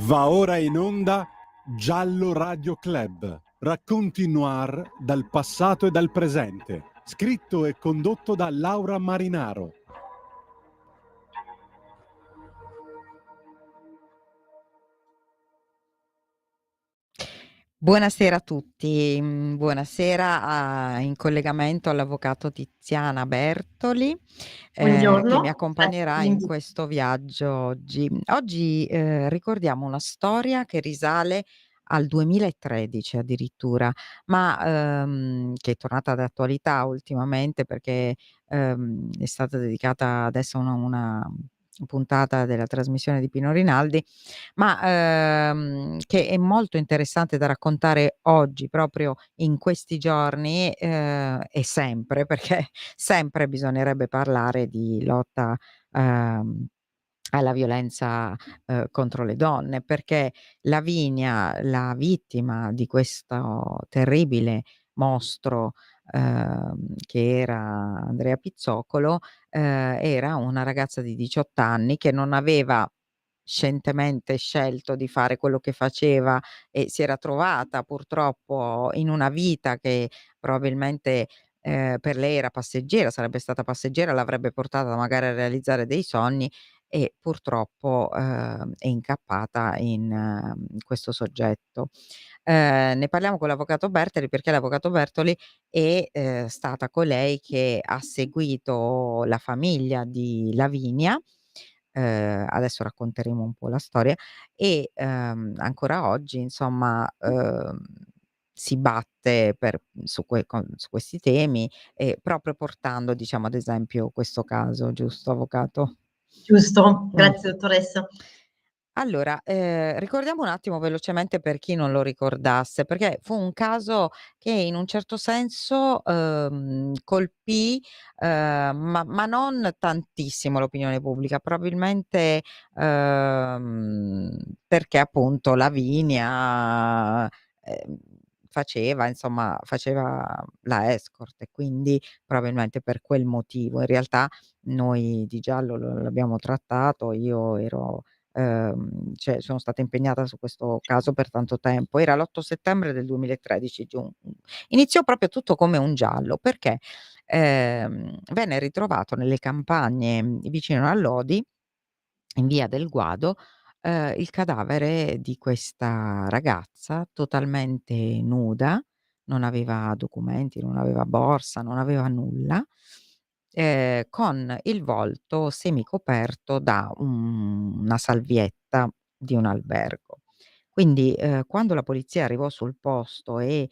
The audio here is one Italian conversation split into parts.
Va ora in onda Giallo Radio Club, racconti noir dal passato e dal presente, scritto e condotto da Laura Marinaro. Buonasera a tutti, buonasera in collegamento all'avvocato Tiziana Bertoli, che mi Buongiorno, grazie accompagnerà in dell'invito. questo viaggio oggi. Oggi, ricordiamo una storia che risale al 2013 addirittura, ma, che è tornata d'attualità ultimamente perché, è stata dedicata adesso una puntata della trasmissione di Pino Rinaldi, ma, che è molto interessante da raccontare oggi, proprio in questi giorni, e sempre, perché sempre bisognerebbe parlare di lotta, ehm, alla violenza, contro le donne, perché Lavinia, la vittima di questo terribile mostro, che era Andrea Pizzocolo, era una ragazza di 18 anni che non aveva scientemente scelto di fare quello che faceva e si era trovata purtroppo in una vita che probabilmente, per lei era passeggera, sarebbe stata passeggera, l'avrebbe portata magari a realizzare dei sogni e purtroppo, è incappata in questo soggetto. Ne parliamo con l'avvocato Bertoli perché l'avvocato Bertoli è, stata colei che ha seguito la famiglia di Lavinia. Adesso racconteremo un po' la storia e, ancora oggi insomma, si batte su questi temi e proprio portando, diciamo, ad esempio questo caso, giusto avvocato? Giusto, Mh. grazie dottoressa. Allora, ricordiamo un attimo velocemente per chi non lo ricordasse, perché fu un caso che in un certo senso, colpì, ma non tantissimo l'opinione pubblica, probabilmente, perché appunto Lavinia, ehm, faceva la escort e quindi probabilmente per quel motivo. In realtà noi di giallo l'abbiamo trattato, io ero cioè sono stata impegnata su questo caso per tanto tempo. Era l'8 settembre del 2013, iniziò proprio tutto come un giallo, perché, venne ritrovato nelle campagne, vicino a Lodi, in via del Guado, il cadavere di questa ragazza totalmente nuda, non aveva documenti, non aveva borsa, non aveva nulla, con il volto semicoperto da una salvietta di un albergo. Quindi, quando la polizia arrivò sul posto e,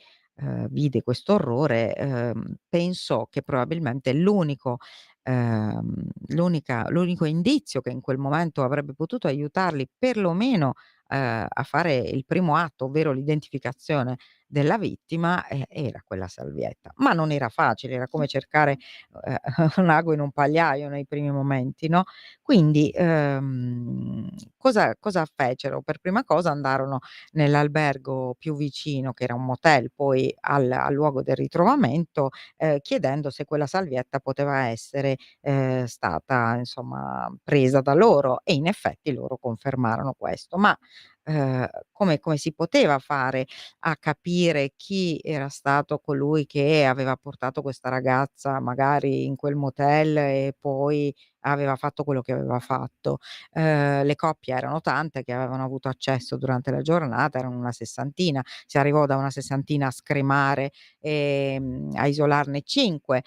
vide questo orrore, pensò che probabilmente l'unico indizio che in quel momento avrebbe potuto aiutarli perlomeno, a fare il primo atto, ovvero l'identificazione della vittima, era quella salvietta. Ma non era facile, era come cercare, ehm, un ago in un pagliaio nei primi momenti, no, quindi, cosa fecero? Per prima cosa andarono nell'albergo più vicino, che era un motel, poi al luogo del ritrovamento, chiedendo se quella salvietta poteva essere, stata insomma presa da loro e in effetti loro confermarono questo. Ma, come si poteva fare a capire chi era stato colui che aveva portato questa ragazza magari in quel motel e poi aveva fatto quello che aveva fatto? Le coppie erano tante che avevano avuto accesso durante la giornata, erano una sessantina, si arrivò da una sessantina a scremare, a isolarne 5,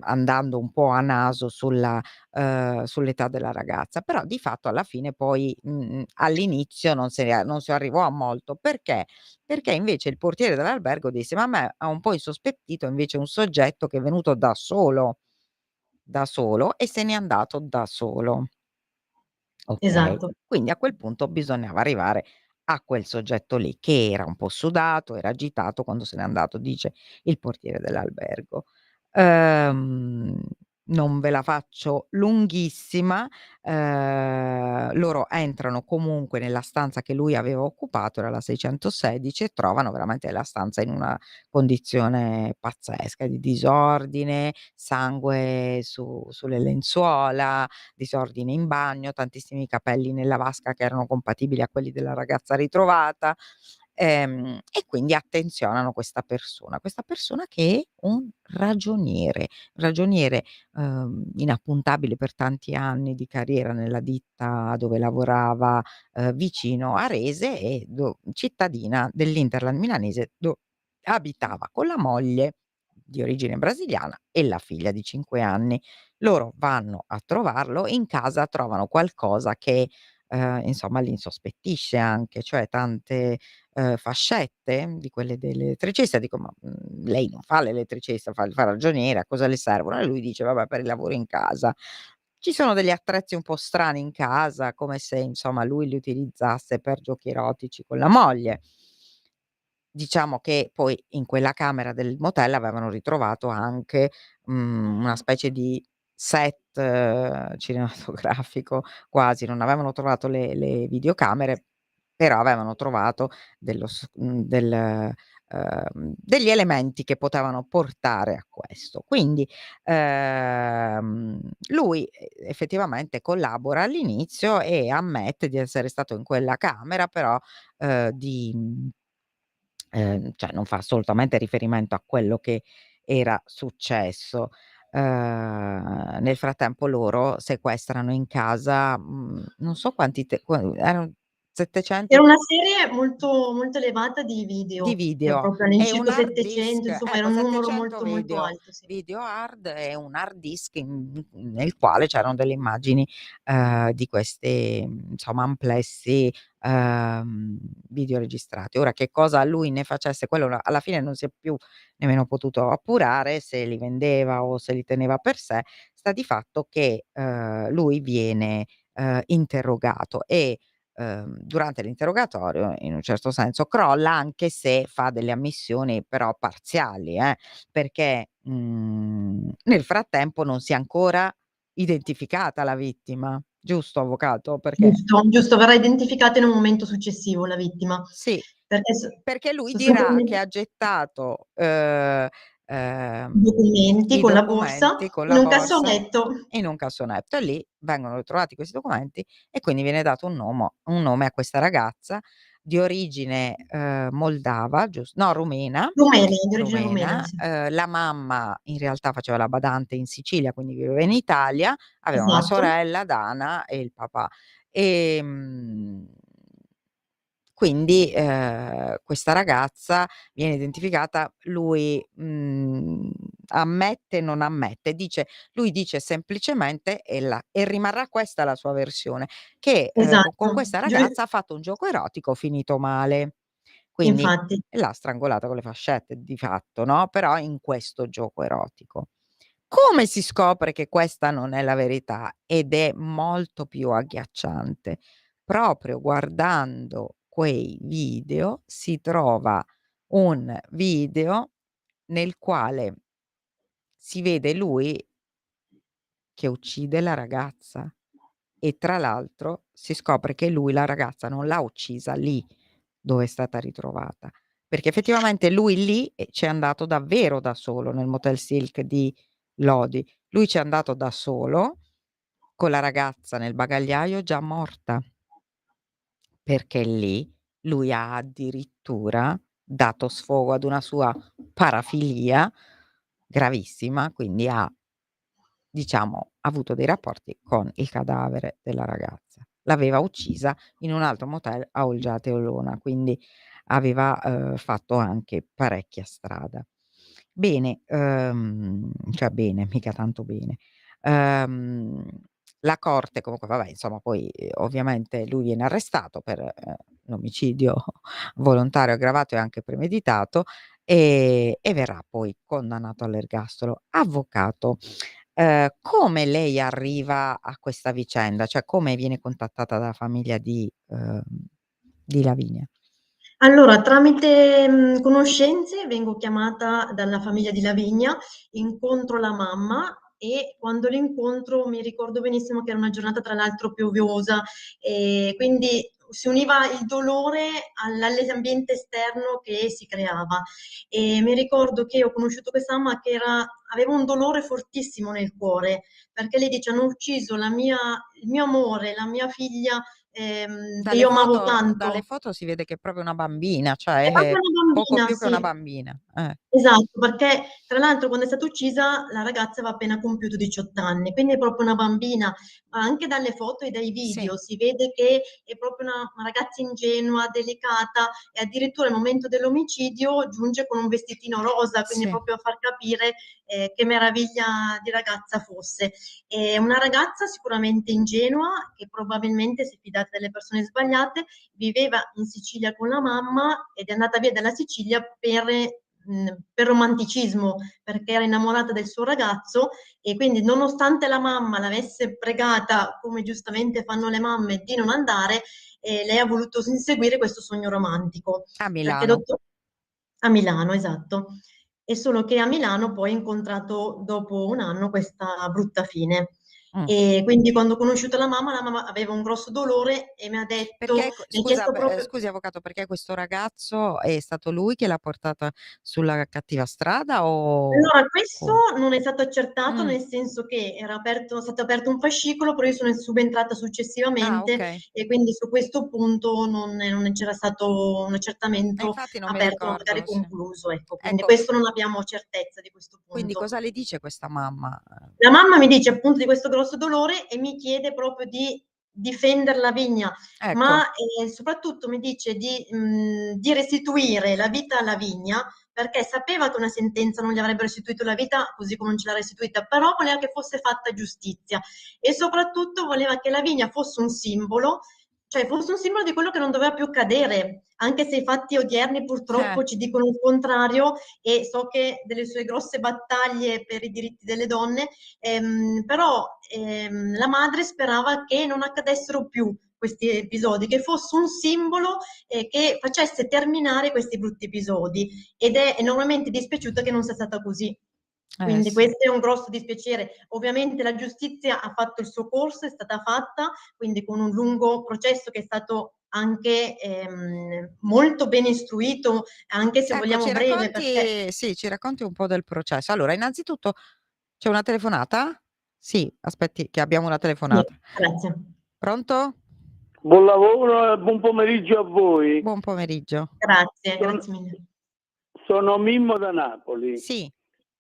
andando un po' a naso sull'età della ragazza. Però di fatto alla fine poi, all'inizio non si arrivò a molto. Perché? Perché invece il portiere dell'albergo disse: "Ma a me ha un po' insospettito invece un soggetto che è venuto da solo e se n'è andato da solo." Okay. Esatto, Quindi a quel punto bisognava arrivare a quel soggetto lì, che era un po' sudato, era agitato quando se n'è andato, dice il portiere dell'albergo. Ehm, non ve la faccio lunghissima, loro entrano comunque nella stanza che lui aveva occupato, era la 616, e trovano veramente la stanza in una condizione pazzesca, di disordine, sangue sulle lenzuola, disordine in bagno, tantissimi capelli nella vasca che erano compatibili a quelli della ragazza ritrovata. E quindi attenzionano questa persona che è un ragioniere inappuntabile per tanti anni di carriera nella ditta dove lavorava, vicino a Rese, e cittadina dell'hinterland milanese, abitava con la moglie di origine brasiliana e la figlia di 5 anni. Loro vanno a trovarlo, in casa trovano qualcosa che, insomma li insospettisce anche, cioè tante, fascette di quelle dell'elettricista. Dico: "Ma, lei non fa l'elettricista, fa il ragioniere, a cosa le servono?" E lui dice: "Vabbè, per il lavoro in casa." Ci sono degli attrezzi un po' strani in casa, come se insomma lui li utilizzasse per giochi erotici con la moglie. Diciamo che poi in quella camera del motel avevano ritrovato anche, una specie di set cinematografico quasi, non avevano trovato le videocamere, però avevano trovato degli elementi che potevano portare a questo. Quindi, lui effettivamente collabora all'inizio e ammette di essere stato in quella camera, però, cioè non fa assolutamente riferimento a quello che era successo. Nel frattempo loro sequestrano in casa, non so quanti erano Era 700 una serie molto molto elevata di di video, cioè video proprio e all'incirca un hard 700, disk, insomma era ecco, un numero 700 molto, molto video, alto, sì. video hard, e un hard disk nel quale c'erano delle immagini, di queste, insomma, amplessi, video registrati. Ora, che cosa lui ne facesse, quello alla fine non si è più nemmeno potuto appurare, se li vendeva o se li teneva per sé. Sta di fatto che, lui viene, interrogato, e durante l'interrogatorio, in un certo senso, crolla, anche se fa delle ammissioni però parziali, perché, nel frattempo non si è ancora identificata la vittima, giusto avvocato? Perché Giusto, giusto, verrà identificata in un momento successivo la vittima, sì, perché perché lui dirà che sostanzialmente ha gettato, i documenti i con la borsa documenti con in la un borsa cassonetto. in un cassonetto, e lì vengono ritrovati questi documenti, e quindi viene dato un nome a questa ragazza di origine, moldava, no, rumena. Rumene, di origine rumena, mi sem La mamma in realtà faceva la badante in Sicilia, quindi viveva in Italia, aveva una esatto, sorella, Dana, e il papà. Ehm quindi, questa ragazza viene identificata, lui, ammette e non ammette, lui dice semplicemente, e rimarrà questa la sua versione, che, con esatto. questa ragazza ha fatto un gioco erotico finito male. Quindi Infatti. l'ha strangolata con le fascette di fatto, no, però in questo gioco erotico. Come si scopre che questa non è la verità? Ed è molto più agghiacciante. Proprio guardando quei video si trova un video nel quale si vede lui che uccide la ragazza, e tra l'altro si scopre che lui la ragazza non l'ha uccisa lì dove è stata ritrovata, perché effettivamente lui lì, c'è andato davvero da solo nel Motel Silk di Lodi. Lui c'è andato da solo con la ragazza nel bagagliaio già morta. Perché lì lui ha addirittura dato sfogo ad una sua parafilia gravissima, quindi ha, diciamo, avuto dei rapporti con il cadavere della ragazza. L'aveva uccisa in un altro motel a Olgiate Olona, quindi aveva, fatto anche parecchia strada. Bene, cioè bene, mica tanto bene. Ehm, la corte comunque, vabbè, insomma, poi, ovviamente lui viene arrestato per, l'omicidio volontario aggravato e anche premeditato, e verrà poi condannato all'ergastolo. Avvocato, come lei arriva a questa vicenda? Cioè, come viene contattata dalla famiglia di Lavinia? Allora, tramite, conoscenze vengo chiamata dalla famiglia di Lavinia, incontro la mamma, e quando l'incontro mi ricordo benissimo che era una giornata tra l'altro pioviosa e quindi si univa il dolore all'ambiente esterno che si creava e mi ricordo che ho conosciuto questa mamma che aveva un dolore fortissimo nel cuore perché lei dice hanno ucciso il mio amore, la mia figlia che io amavo Dalle tanto. foto si vede che è proprio una bambina, cioè È è proprio una poco bambina, più che una sì. bambina. Esatto, perché tra l'altro quando è stata uccisa la ragazza aveva appena compiuto 18 anni, quindi è proprio una bambina, ma anche dalle foto e dai Sì. video si vede che è proprio una ragazza ingenua, delicata e addirittura al momento dell'omicidio giunge con un vestitino rosa, quindi Sì. proprio a far capire che meraviglia di ragazza fosse. È una ragazza sicuramente ingenua che probabilmente si è fidata delle persone sbagliate, viveva in Sicilia con la mamma ed è andata via dalla Sicilia per romanticismo, perché era innamorata del suo ragazzo e quindi nonostante la mamma l'avesse pregata, come giustamente fanno le mamme, di non andare, lei ha voluto inseguire questo sogno romantico. A Perché Milano. a Milano, esatto. E solo che a Milano poi ha incontrato dopo un anno questa brutta fine. Mh. E quindi quando ho conosciuto la mamma aveva un grosso dolore e mi ha detto, Perché mi ha chiesto proprio. scusi avvocato, perché questo ragazzo è stato lui che l'ha portata sulla cattiva strada o Allora, questo come? non è stato accertato, Mh. nel senso che stato aperto un fascicolo, però io sono subentrata Ah, successivamente okay. e quindi su questo punto non c'era stato un E accertamento infatti non mi aperto, ma magari ricordo, sì. concluso, ecco. Quindi Ecco, questo non abbiamo certezza di questo quindi punto. cosa le dice questa mamma? La mamma mi dice appunto di questo grosso dolore e mi chiede proprio di difender la vigna, Ecco, ma soprattutto mi dice di restituire la vita alla vigna, perché sapeva che una sentenza non gli avrebbe restituito la vita, così come non ce l'ha restituita, però voleva che fosse fatta giustizia e soprattutto voleva che la vigna fosse un simbolo, cioè fosse un simbolo di quello che non doveva più accadere, anche se i fatti odierni eh, purtroppo ci dicono il contrario e so che delle sue grosse battaglie per i diritti delle donne, però la madre sperava che non accadessero più questi episodi, che fosse un simbolo che facesse terminare questi brutti episodi ed è enormemente dispiaciuta che non sia stata così. Quindi sì. questo è un grosso dispiacere. Ovviamente la giustizia ha fatto il suo corso, è stata fatta, quindi con un lungo processo che è stato anche molto ben istruito, anche se Ecco, vogliamo breve, perché ci racconti un po' del processo. Allora, innanzitutto c'è una telefonata? Sì, aspetti che abbiamo una sì, telefonata. grazie. Pronto? Buon lavoro e buon pomeriggio a voi. Buon pomeriggio. Grazie, Son- grazie mille. Sono Mimmo da Napoli. Sì,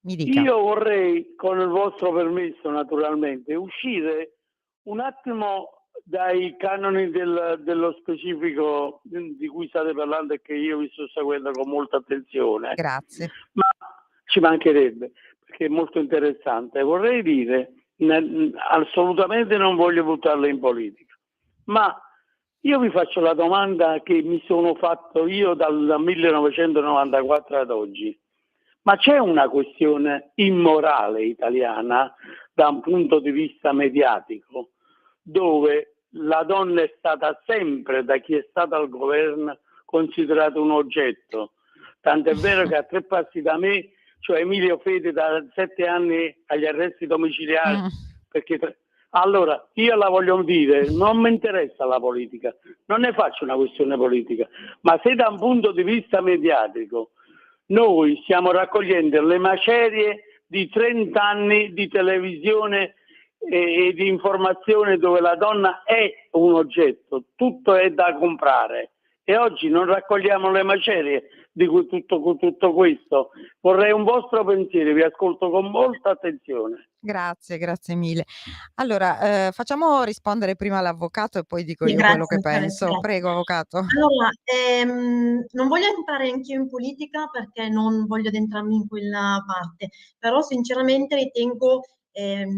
mi dica. Io vorrei, con il vostro permesso naturalmente, uscire un attimo dai canoni dello specifico di cui state parlando e che io vi sto seguendo con molta attenzione, Grazie. ma ci mancherebbe, perché è molto interessante. Vorrei dire, assolutamente non voglio buttarla in politica, ma io vi faccio la domanda che mi sono fatto io dal 1994 ad oggi. Ma c'è una questione immorale italiana da un punto di vista mediatico, dove la donna è stata sempre, da chi è stato al governo, considerata un oggetto. Tant'è vero che a 3 passi da me, cioè Emilio Fede, da 7 anni agli arresti domiciliari, perché allora, io la voglio dire, non mi interessa la politica, non ne faccio una questione politica, ma se da un punto di vista mediatico noi stiamo raccogliendo le macerie di 30 anni di televisione e di informazione dove la donna è un oggetto, tutto è da comprare e oggi non raccogliamo le macerie di tutto questo. Vorrei un vostro pensiero, vi ascolto con molta attenzione. Grazie mille. Allora, facciamo rispondere prima l'avvocato e poi dico Sì, io quello che grazie, penso. grazie. Prego, avvocato. Allora, non voglio entrare anch'io in politica perché non voglio addentrarmi in quella parte, però sinceramente ritengo,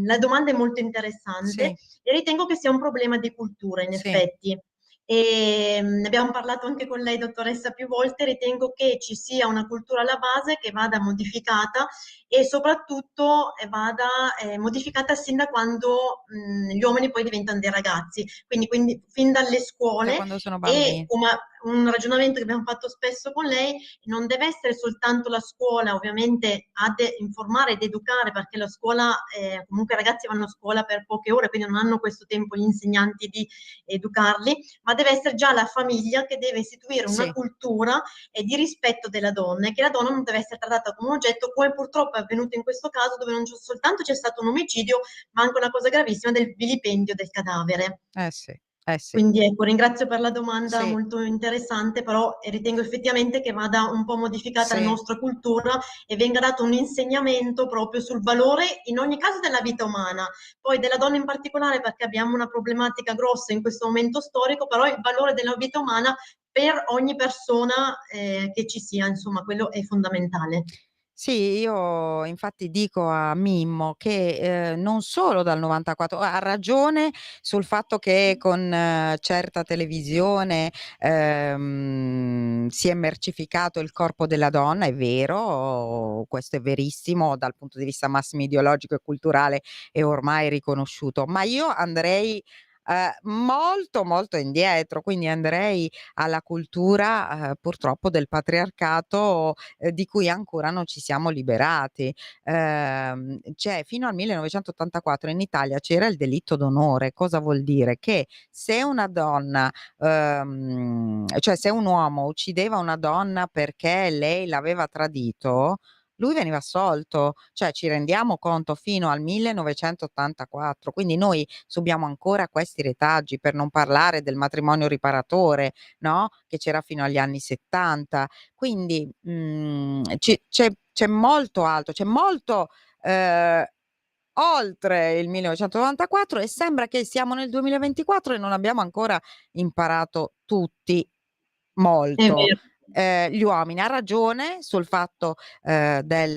la domanda è molto interessante Sì, e ritengo che sia un problema di cultura in sì. effetti. Ne abbiamo parlato anche con lei, dottoressa, più volte, ritengo che ci sia una cultura alla base che vada modificata e soprattutto vada modificata sin da quando gli uomini poi diventano dei ragazzi, quindi fin dalle Da scuole quando sono e bambini. un ragionamento che abbiamo fatto spesso con lei: non deve essere soltanto la scuola, ovviamente, ad informare ed educare, perché la scuola, comunque i ragazzi vanno a scuola per poche ore, quindi non hanno questo tempo gli insegnanti di educarli, ma deve essere già la famiglia che deve istituire una Sì. cultura di rispetto della donna, e che la donna non deve essere trattata come un oggetto, come purtroppo è avvenuto in questo caso, dove non soltanto c'è stato un omicidio, ma anche una cosa gravissima del vilipendio del cadavere. Sì, eh sì, Quindi ecco, ringrazio per la domanda, sì, molto interessante, però ritengo effettivamente che vada un po' modificata la sì. nostra cultura e venga dato un insegnamento proprio sul valore, in ogni caso, della vita umana, poi della donna in particolare, perché abbiamo una problematica grossa in questo momento storico, però il valore della vita umana per ogni persona che ci sia, insomma, quello è fondamentale. Sì, io infatti dico a Mimmo che, non solo dal '94 ha ragione sul fatto che con certa televisione, si è mercificato il corpo della donna, è vero, questo è verissimo dal punto di vista massimo ideologico e culturale è ormai riconosciuto, ma io andrei, molto, molto indietro, quindi andrei alla cultura, purtroppo del patriarcato, di cui ancora non ci siamo liberati. Cioè fino al 1984 in Italia c'era il delitto d'onore. Cosa vuol dire? Che se una donna, cioè se un uomo uccideva una donna perché lei l'aveva tradito, lui veniva assolto. Cioè ci rendiamo conto? Fino al 1984. Quindi noi subiamo ancora questi retaggi, per non parlare del matrimonio riparatore, no, che c'era fino agli anni '70. Quindi, c'è molto altro, c'è molto, ehm, oltre il 1994 e sembra che siamo nel 2024 e non abbiamo ancora imparato tutti È molto. vero. Gli uomini. Ha ragione sul fatto, del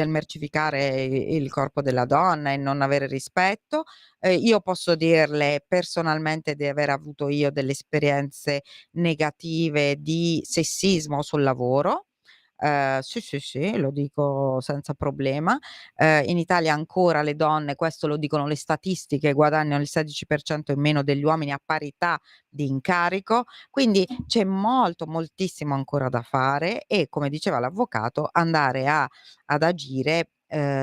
mercificare il corpo della donna e non avere rispetto. Io posso dirle personalmente di aver avuto io delle esperienze negative di sessismo sul lavoro. Sì, sì, sì, lo dico senza problema. In Italia ancora le donne, questo lo dicono le statistiche, guadagnano il 16% in meno degli uomini a parità di incarico, quindi c'è molto, moltissimo ancora da fare e, come diceva l'avvocato, andare ad agire,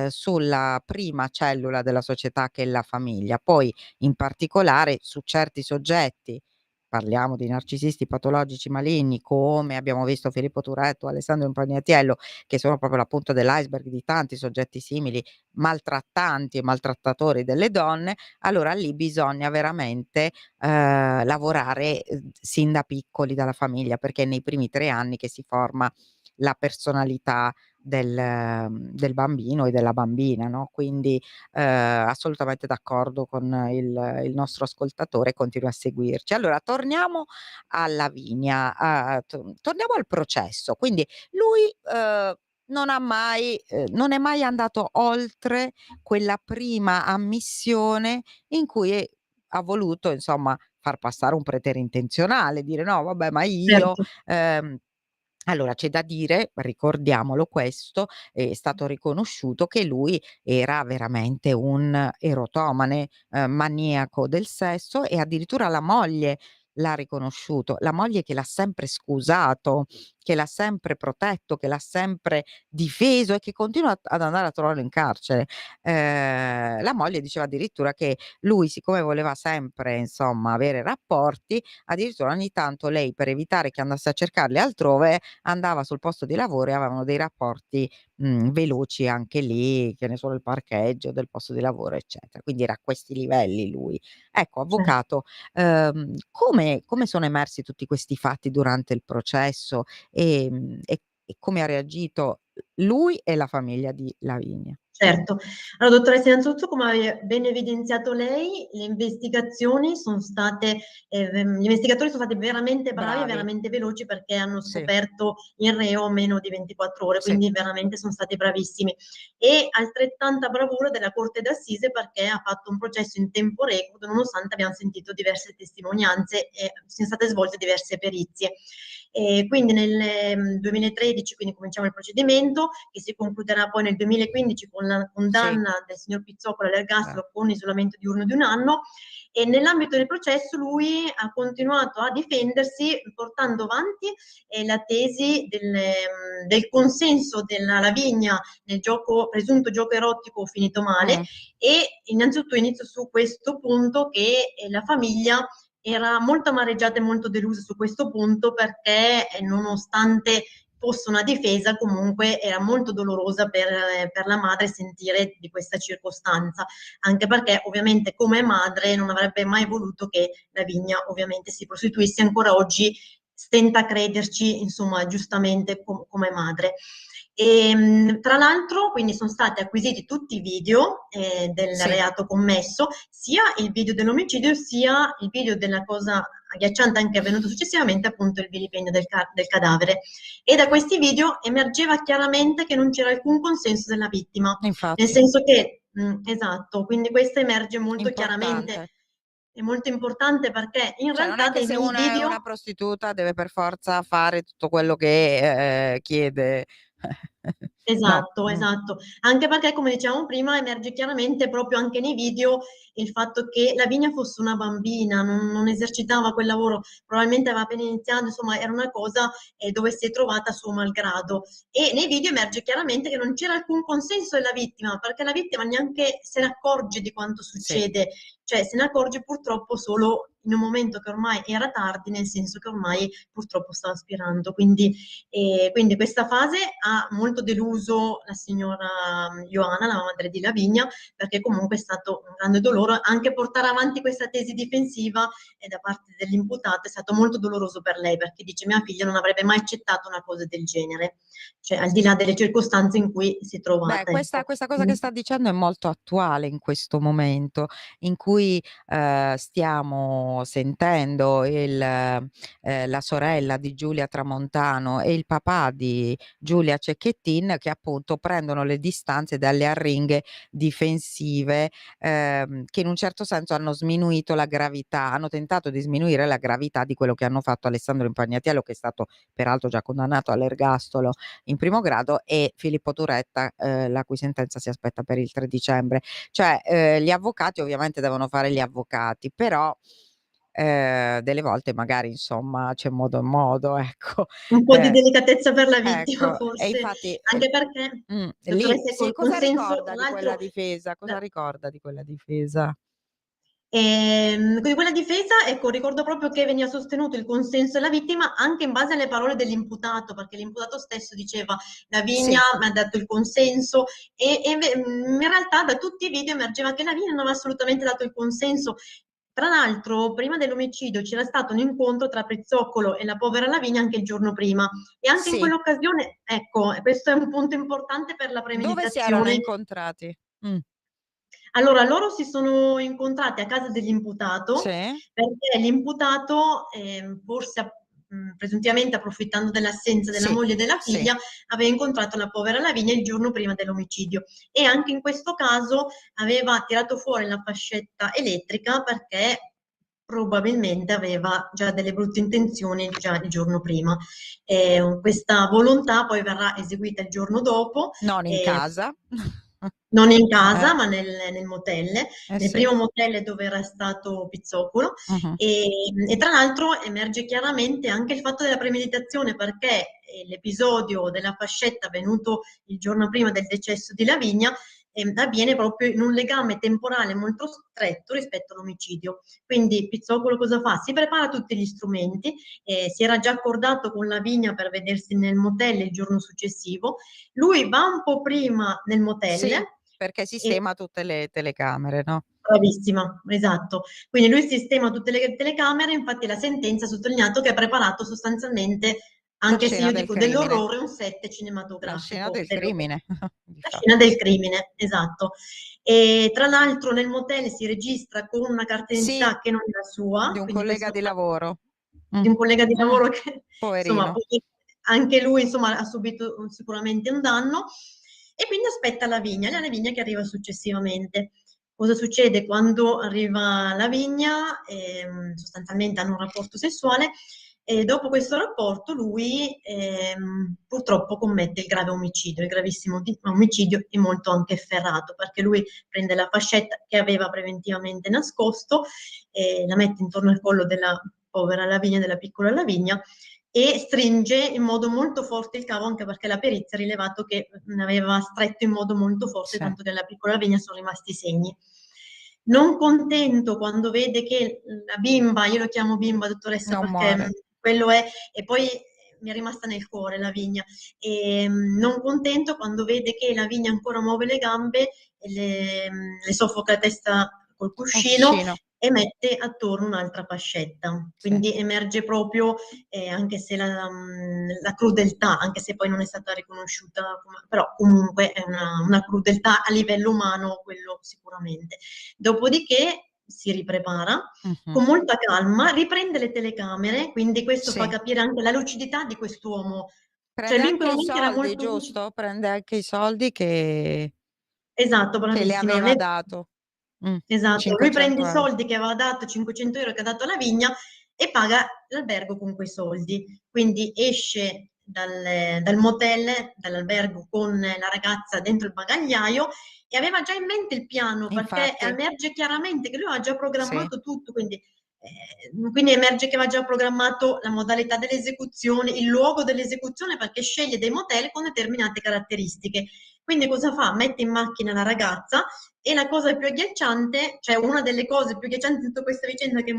sulla prima cellula della società che è la famiglia. Poi, in particolare su certi soggetti, parliamo di narcisisti patologici maligni, come abbiamo visto Filippo Turetta o Alessandro Impagnatiello, che sono proprio la punta dell'iceberg di tanti soggetti simili, maltrattanti e maltrattatori delle donne, allora lì bisogna veramente, lavorare, sin da piccoli dalla famiglia, perché è nei primi 3 anni che si forma la personalità del bambino e della bambina, no, quindi, assolutamente d'accordo con il nostro ascoltatore, continui a seguirci. Allora torniamo a Lavinia, a torniamo al processo. Quindi lui, non è mai andato oltre quella prima ammissione in cui ha voluto insomma far passare un preterintenzionale, dire: "No vabbè, ma io". Certo. Allora c'è da dire, ricordiamolo questo, è stato riconosciuto che lui era veramente un erotomane, maniaco del sesso e addirittura la moglie l'ha riconosciuto, la moglie che l'ha sempre scusato, che l'ha sempre protetto, che l'ha sempre difeso e che continua ad andare a trovarlo in carcere. La moglie diceva addirittura che lui, siccome voleva sempre insomma avere rapporti, addirittura ogni tanto lei, per evitare che andasse a cercarli altrove, andava sul posto di lavoro e avevano dei rapporti, veloci anche lì, che ne so, il parcheggio del posto di lavoro, eccetera. Quindi era a questi livelli lui. Ecco, Cer avvocato, come sono emersi tutti questi fatti durante il processo, e come ha reagito lui e la famiglia di Lavinia? Certo. Allora dottoressa, innanzitutto, come ha ben evidenziato lei, le investigazioni son state gli investigatori sono stati veramente bravi e Bravi. veramente veloci, perché hanno Sì, scoperto il reo meno di 24 ore, sì, quindi veramente son stati bravissimi. E altrettanta bravura della corte d'assise, perché ha fatto un processo in tempo record, nonostante abbiam sentito diverse testimonianze e sian state svolte diverse perizie. Quindi nel 2013, quindi cominciamo il procedimento, che si concluderà poi nel 2015 con con la Sì. condanna del signor Pizzocolo all'ergastolo con isolamento diurno di 1 anno, e nell'ambito del processo lui ha continuato a difendersi portando avanti la tesi del consenso della Lavigna nel presunto gioco erotico finito male, e innanzitutto inizio su questo punto che la famiglia era molto amareggiata e molto delusa su questo punto, perché nonostante fosse una difesa, comunque era molto dolorosa per la madre sentire di questa circostanza, anche perché ovviamente come madre non avrebbe mai voluto che Lavinia ovviamente si prostituisse, ancora oggi stenta a crederci, insomma, giustamente come madre. E, tra l'altro, quindi sono stati acquisiti tutti i video del reato commesso, sia il video dell'omicidio sia il video della cosa agghiacciante anche avvenuto successivamente, appunto il vilipendio del cadavere. E da questi video emergeva chiaramente che non c'era alcun consenso della vittima, nel senso che, esatto, quindi questo emerge molto chiaramente. È molto importante perché in realtà non è che se una video... è una prostituta deve per forza fare tutto quello che chiede. Esatto, No. esatto. Anche perché, come dicevamo prima, emerge chiaramente proprio anche nei video il fatto che Lavinia fosse una bambina, non esercitava quel lavoro, probabilmente aveva appena iniziato, insomma era una cosa dove si è trovata a suo malgrado. E nei video emerge chiaramente che non c'era alcun consenso della vittima, perché la vittima neanche se ne accorge di quanto succede, cioè se ne accorge purtroppo solo in un momento che ormai era tardi, nel senso che ormai purtroppo stava aspirando. Quindi questa fase ha molto deluso la signora Ioana, la madre di Lavinia, perché comunque è stato un grande dolore anche portare avanti questa tesi difensiva da parte dell'imputato. È stato molto doloroso per lei, perché dice: mia figlia non avrebbe mai accettato una cosa del genere, cioè al di là delle circostanze in cui si è trovata. Beh, questa cosa che sta dicendo è molto attuale in questo momento in cui stiamo sentendo la sorella di Giulia Tramontano e il papà di Giulia Cecchettin, che appunto prendono le distanze dalle arringhe difensive che in un certo senso hanno sminuito la gravità, hanno tentato di sminuire la gravità di quello che hanno fatto Alessandro Impagnatiello, che è stato peraltro già condannato all'ergastolo in primo grado, e Filippo Turetta, la cui sentenza si aspetta per il 3 dicembre. Cioè gli avvocati ovviamente devono fare gli avvocati, però delle volte magari insomma c'è modo e modo, ecco. Un po' di delicatezza per la vittima, Ecco, forse. e infatti Anche perché, lì dottoressa, sì, col cosa consenso, ricorda di quella difesa? Cosa ricorda di quella difesa? Quindi quella difesa, ecco, ricordo proprio che veniva sostenuto il consenso della vittima anche in base alle parole dell'imputato, perché l'imputato stesso diceva: Lavinia mi ha dato il consenso, e in realtà da tutti i video emergeva che Lavinia non aveva assolutamente dato il consenso. Tra l'altro, prima dell'omicidio c'era stato un incontro tra Pizzoccolo e la povera Lavinia anche il giorno prima, e anche in quell'occasione, ecco, questo è un punto importante per la Dove si erano premeditazione. incontrati? Allora, loro si sono incontrati a casa dell'imputato, perché l'imputato, forse presuntivamente approfittando dell'assenza della moglie e della figlia, aveva incontrato la povera Lavinia il giorno prima dell'omicidio, e anche in questo caso aveva tirato fuori la fascetta elettrica perché probabilmente aveva già delle brutte intenzioni già il giorno prima. Questa volontà poi verrà eseguita il giorno dopo. Non in casa. Non in casa, ma nel motelle, nel sì. primo motelle dove era stato Pizzoccolo. E tra l'altro emerge chiaramente anche il fatto della premeditazione, perché l'episodio della fascetta avvenuto il giorno prima del decesso di Lavinia avviene proprio in un legame temporale molto stretto rispetto all'omicidio. Quindi Pizzoccolo cosa fa? Si prepara tutti gli strumenti, si era già accordato con Lavinia per vedersi nel motel il giorno successivo. Lui va un po' prima nel motel, perché sistema tutte le telecamere, no? Bravissima, esatto. Quindi lui sistema tutte le telecamere, infatti la sentenza ha sottolineato che ha preparato sostanzialmente, anche se io dico dell'orrore, un set cinematografico. La scena del crimine. La scena del crimine, esatto. E tra l'altro nel motel si registra con una carta d'identità che non è la sua. Di un collega di lavoro. Di un collega di lavoro che, poverino. insomma, anche lui, insomma, ha subito sicuramente un danno. E quindi aspetta Lavinia che arriva successivamente. Cosa succede quando arriva Lavinia? Sostanzialmente hanno un rapporto sessuale, E dopo questo rapporto lui purtroppo commette il grave omicidio, il gravissimo omicidio e molto anche efferato, perché lui prende la fascetta che aveva preventivamente nascosto, la mette intorno al collo della povera Lavinia, della piccola Lavinia, e stringe in modo molto forte il cavo, anche perché la perizia ha rilevato che aveva stretto in modo molto forte, Sì. tanto che alla piccola Lavinia sono rimasti i segni. Non contento quando vede che la bimba, io lo chiamo bimba, dottoressa, Non perché muore. quello è, e poi mi è rimasta nel cuore Lavinia, e non contento quando vede che Lavinia ancora muove le gambe, e le soffoca la testa col cuscino Cuscino. e mette attorno un'altra fascetta. Sì. Quindi emerge proprio, anche se la crudeltà, anche se poi non è stata riconosciuta, però comunque è una crudeltà a livello umano, quello sicuramente. Dopodiché si riprepara con molta calma, riprende le telecamere, quindi questo fa Sì. capire anche la lucidità di quest'uomo. Cioè Prende lui in quel anche i momento era soldi, molto lucido. giusto? Prende anche i soldi che Esatto, le bravissima. aveva dato. Esatto, lui 500 prende i euro. soldi che aveva dato, 500 euro che ha dato a Lavinia, e paga l'albergo con quei soldi. Quindi esce dal motel, dall'albergo, con la ragazza dentro il bagagliaio, e aveva già in mente il piano, perché Infatti, emerge chiaramente che lui aveva già sì. programmato tutto, quindi emerge che aveva già programmato la modalità dell'esecuzione, il luogo dell'esecuzione, perché sceglie dei motel con determinate caratteristiche. Quindi cosa fa? Mette in macchina la ragazza, e la cosa più agghiacciante, cioè una delle cose più agghiaccianti di tutta questa vicenda, che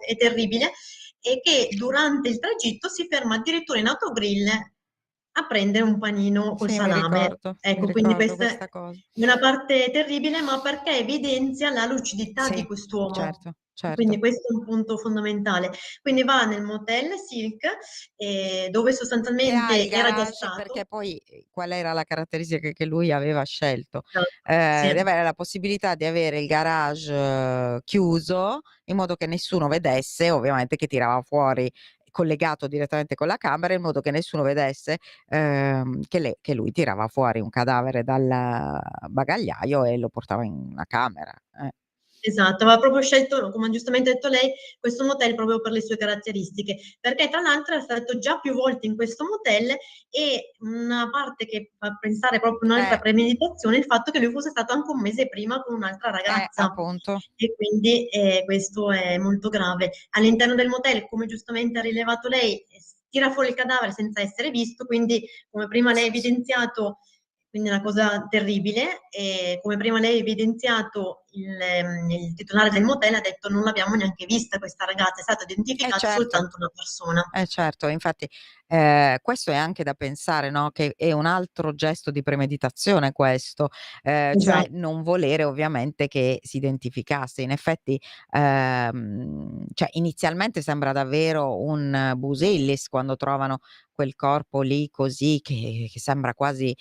è terribile, è che durante il tragitto si ferma addirittura in autogrill a prendere un panino col Sì, mi salame. Ecco, quindi ricordo questa questa è cosa. una parte terribile, ma perché evidenzia la lucidità di Sì, quest'uomo. certo, Quindi certo. questo è un punto fondamentale. Quindi va nel motel Silk, dove Che ha il sostanzialmente era già garage, stato. perché poi qual era la caratteristica che lui aveva scelto? Sì. Di avere la possibilità di avere il garage chiuso, in modo che nessuno vedesse, ovviamente, che tirava fuori, collegato direttamente con la camera, in modo che nessuno vedesse che lui tirava fuori un cadavere dal bagagliaio e lo portava in una camera. Esatto, aveva proprio scelto, come giustamente ha detto lei, questo motel proprio per le sue caratteristiche, perché tra l'altro è stato già più volte in questo motel, e una parte che fa pensare proprio un'altra premeditazione è il fatto che lui fosse stato anche un mese prima con un'altra ragazza, Appunto. e quindi questo è molto grave. All'interno del motel, come giustamente ha rilevato lei, tira fuori il cadavere senza essere visto, quindi come prima lei ha evidenziato, quindi è una cosa terribile, e come prima lei ha evidenziato, il titolare del motel ha detto: non l'abbiamo neanche vista questa ragazza, è stata identificata Certo. soltanto una persona. Certo, infatti, questo è anche da pensare, no, che è un altro gesto di premeditazione questo, cioè Esatto. non volere ovviamente che si identificasse. In effetti, cioè inizialmente sembra davvero un Busillis quando trovano quel corpo lì così, che sembra quasi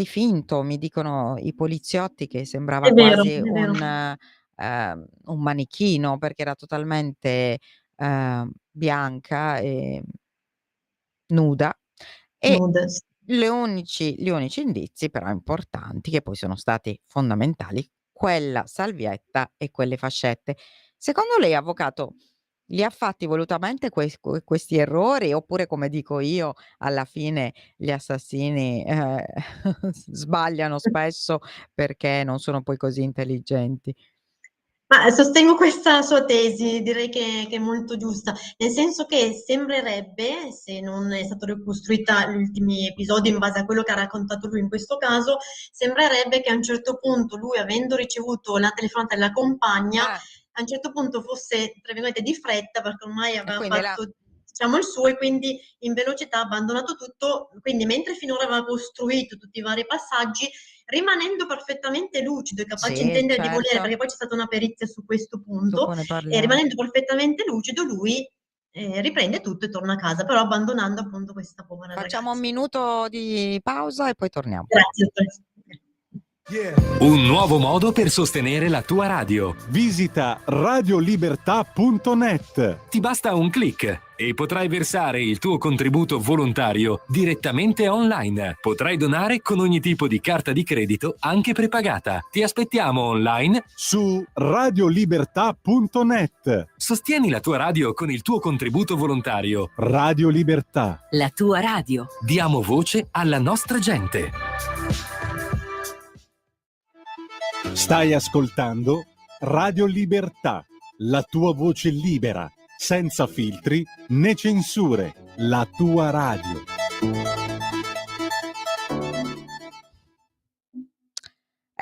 finto. Mi dicono i poliziotti che sembrava È vero, quasi è vero. un manichino, perché era totalmente bianca e nuda, e Nude, sì. gli unici indizi però importanti, che poi sono stati fondamentali, quella salvietta e quelle fascette. Secondo lei, avvocato, li ha fatti volutamente questi errori, oppure, come dico io, alla fine gli assassini sbagliano spesso perché non sono poi così intelligenti? Ma sostengo questa sua tesi, direi che è molto giusta, nel senso che sembrerebbe, se non è stato ricostruita gli ultimi episodi in base a quello che ha raccontato lui in questo caso, sembrerebbe che a un certo punto lui, avendo ricevuto la telefonata della compagna, a un certo punto fosse, tra virgolette, di fretta, perché ormai E aveva quindi fatto, diciamo, il suo, e quindi in velocità ha abbandonato tutto. Quindi mentre finora aveva costruito tutti i vari passaggi, rimanendo perfettamente lucido e capace di sì, intendere e di volere, certo, perché poi c'è stata una perizia su questo punto, dopo ne e parliamo. rimanendo perfettamente lucido lui riprende tutto e torna a casa, però abbandonando appunto questa povera Facciamo un ragazza. minuto di pausa e poi torniamo. Grazie, dottoressa. Un nuovo modo per sostenere la tua radio. Visita radiolibertà.net. Ti basta un click e potrai versare il tuo contributo volontario direttamente online. Potrai donare con ogni tipo di carta di credito, anche prepagata. Ti aspettiamo online Su radiolibertà.net. Sostieni la tua radio con il tuo contributo volontario. Radio Libertà. La tua radio. Diamo voce alla nostra gente. Stai ascoltando Radio Libertà, la tua voce libera, senza filtri né censure, la tua radio.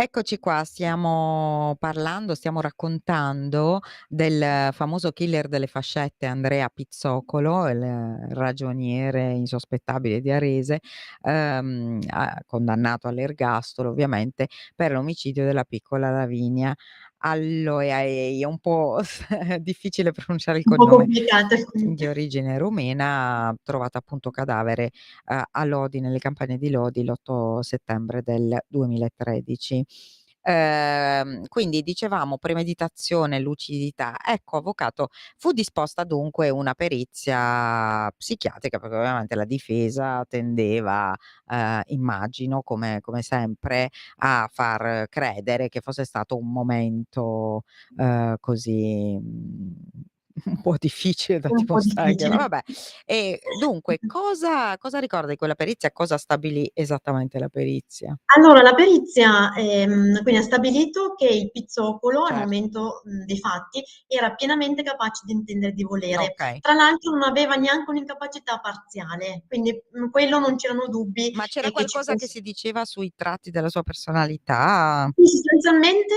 Eccoci qua, stiamo raccontando del famoso killer delle fascette Andrea Pizzocolo, il ragioniere insospettabile di Arese, condannato all'ergastolo ovviamente per l'omicidio della piccola Lavinia. È un po' difficile pronunciare il Un po' cognome, complicato. di origine rumena, trovato appunto cadavere a Lodi, nelle campagne di Lodi, l'8 settembre del 2013. Quindi dicevamo premeditazione, lucidità. Ecco, avvocato, fu disposta dunque una perizia psichiatrica, perché ovviamente la difesa tendeva, immagino come sempre, a far credere che fosse stato un momento, così, un po' difficile da Un po' dimostrare, difficile. vabbè. E dunque cosa ricorda di quella perizia? Cosa stabilì esattamente la perizia? Allora, la perizia, quindi ha stabilito che il Pizzocolo al Certo. momento, dei fatti era pienamente capace di intendere e di volere. Okay. Tra l'altro non aveva neanche un'incapacità parziale, quindi, quello non c'erano dubbi, Ma c'era che ci qualcosa che fosse. si diceva sui tratti della sua personalità? Sì, sostanzialmente,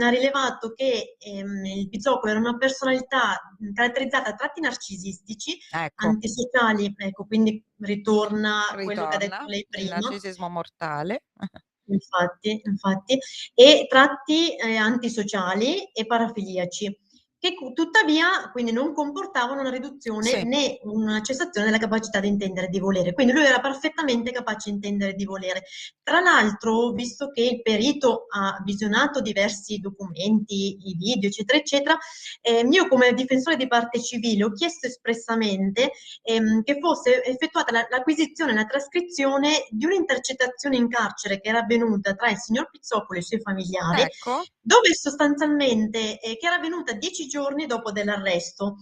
ha rilevato che, il Pizzocolo era una personalità, caratterizzata da tratti narcisistici, Ecco, antisociali, ecco, quindi ritorna quello che ha detto ritorna lei il prima. narcisismo mortale. Infatti, e tratti, antisociali e parafiliaci, che tuttavia quindi non comportavano una riduzione Sì. né una cessazione della capacità di intendere e di volere. Quindi lui era perfettamente capace di intendere e di volere. Tra l'altro, visto che il perito ha visionato diversi documenti, i video, eccetera, eccetera, io come difensore di parte civile ho chiesto espressamente che fosse effettuata l'acquisizione e la trascrizione di un'intercettazione in carcere che era avvenuta tra il signor Pizzocolo e i suoi familiari, Ecco. dove sostanzialmente che era avvenuta 10 giorni dopo dell'arresto.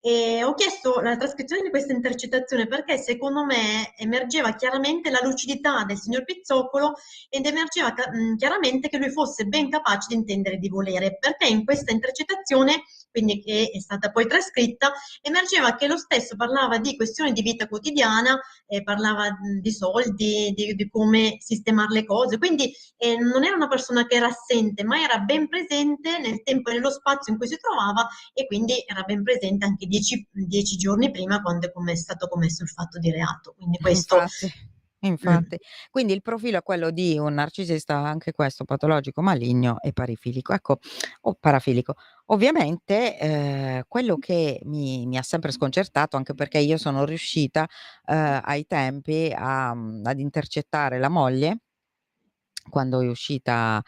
Ho chiesto la trascrizione di questa intercettazione perché secondo me emergeva chiaramente la lucidità del signor Pizzocolo ed emergeva chiaramente che lui fosse ben capace di intendere e di volere, perché in questa intercettazione, quindi che è stata poi trascritta, emergeva che lo stesso parlava di questioni di vita quotidiana, parlava di soldi, di come sistemare le cose, quindi non era una persona che era assente, ma era ben presente nel tempo e nello spazio in cui si trovava e quindi era ben presente anche 10 giorni prima quando è stato commesso il fatto di reato. Quindi questo. Infatti. Quindi il profilo è quello di un narcisista, anche questo patologico, maligno e parafilico. Ecco, o parafilico. Ovviamente, quello che mi ha sempre sconcertato, anche perché io sono riuscita, ai tempi ad intercettare la moglie quando è uscita,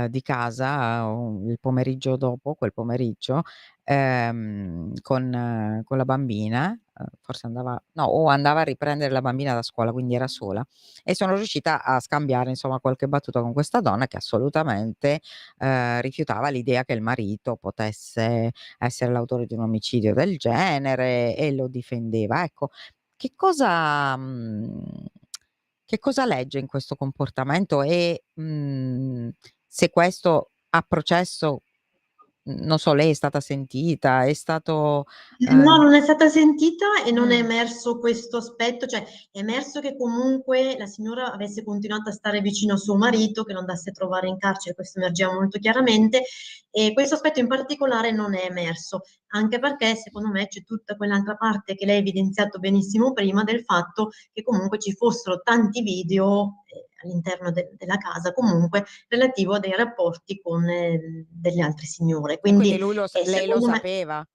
di casa, il pomeriggio dopo, quel pomeriggio, con la bambina, forse andava a riprendere la bambina da scuola, quindi era sola, e sono riuscita a scambiare, insomma, qualche battuta con questa donna che assolutamente, rifiutava l'idea che il marito potesse essere l'autore di un omicidio del genere e lo difendeva. Ecco, che cosa che cosa legge in questo comportamento e, se questo a processo, non so, lei è stata sentita, è stato, No, non è stata sentita e non è Mh. emerso questo aspetto, cioè è emerso che comunque la signora avesse continuato a stare vicino a suo marito, che lo andasse a trovare in carcere, questo emergeva molto chiaramente, e questo aspetto in particolare non è emerso, anche perché secondo me c'è tutta quell'altra parte che lei ha evidenziato benissimo prima, del fatto che comunque ci fossero tanti video, all'interno della casa comunque, relativo a dei rapporti con, delle altre signore. E quindi Quindi, lei lo secondo me. sapeva?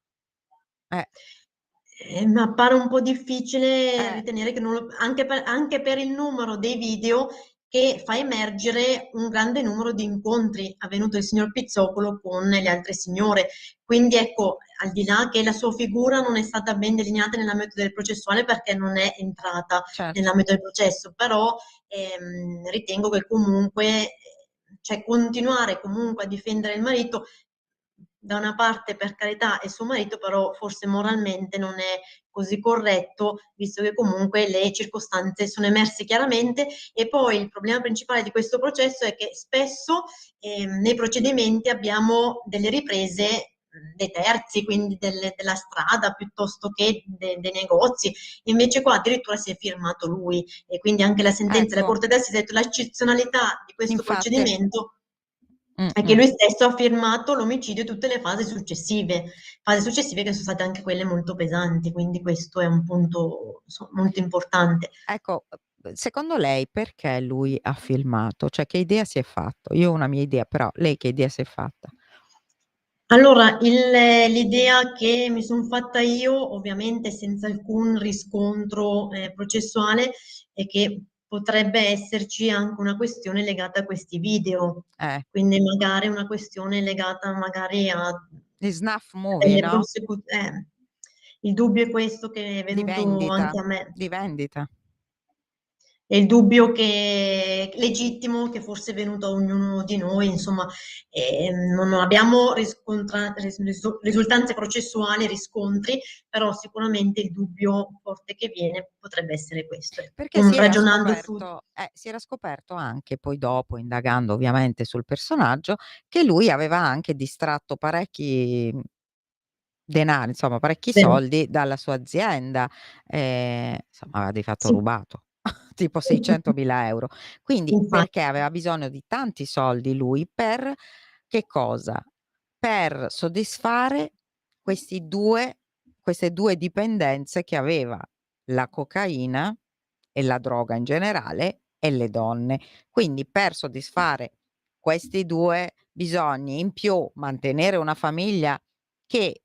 Eh, Mi appare un po' difficile eh. ritenere che non lo anche per il numero dei video che fa emergere un grande numero di incontri avvenuto del signor Pizzocolo con le altre signore. Quindi ecco, al di là che la sua figura non è stata ben delineata nell'ambito del processuale perché non è entrata Certo. nell'ambito del processo, però ritengo che comunque, cioè continuare comunque a difendere il marito, da una parte per carità è suo marito, però forse moralmente non è così corretto, visto che comunque le circostanze sono emerse chiaramente. E poi il problema principale di questo processo è che spesso nei procedimenti abbiamo delle riprese dei terzi, quindi della strada piuttosto che dei negozi. Invece qua addirittura si è firmato lui, e quindi anche la sentenza della Ecco, Corte d'Assise ha detto l'eccezionalità di questo infatti. procedimento è che lui stesso ha firmato l'omicidio e tutte le fasi successive che sono state anche quelle molto pesanti, quindi questo è un punto molto importante. Ecco, secondo lei perché lui ha filmato? Cioè, che idea si è fatto? Io ho una mia idea, però lei che idea si è fatta? Allora, l'idea che mi son fatta io, ovviamente senza alcun riscontro processuale, è che potrebbe esserci anche una questione legata a questi video, quindi magari una questione legata magari a Gli snuff movie, delle no? il dubbio è questo che è Di venuto vendita, anche a me. di vendita. E il dubbio che legittimo che forse è venuto a ognuno di noi, insomma, non abbiamo risultanze processuali, riscontri, però sicuramente il dubbio forte che viene potrebbe essere questo. Perché Ragionando su... si era scoperto anche poi dopo, indagando ovviamente sul personaggio, che lui aveva anche distratto parecchi denari, insomma parecchi soldi dalla sua azienda, insomma aveva di fatto Sì. rubato tipo 600.000 €. Quindi Infatti. perché aveva bisogno di tanti soldi lui per che cosa? Per soddisfare queste 2 dipendenze che aveva, la cocaina e la droga in generale e le donne. Quindi per soddisfare questi 2 bisogni, in più mantenere una famiglia che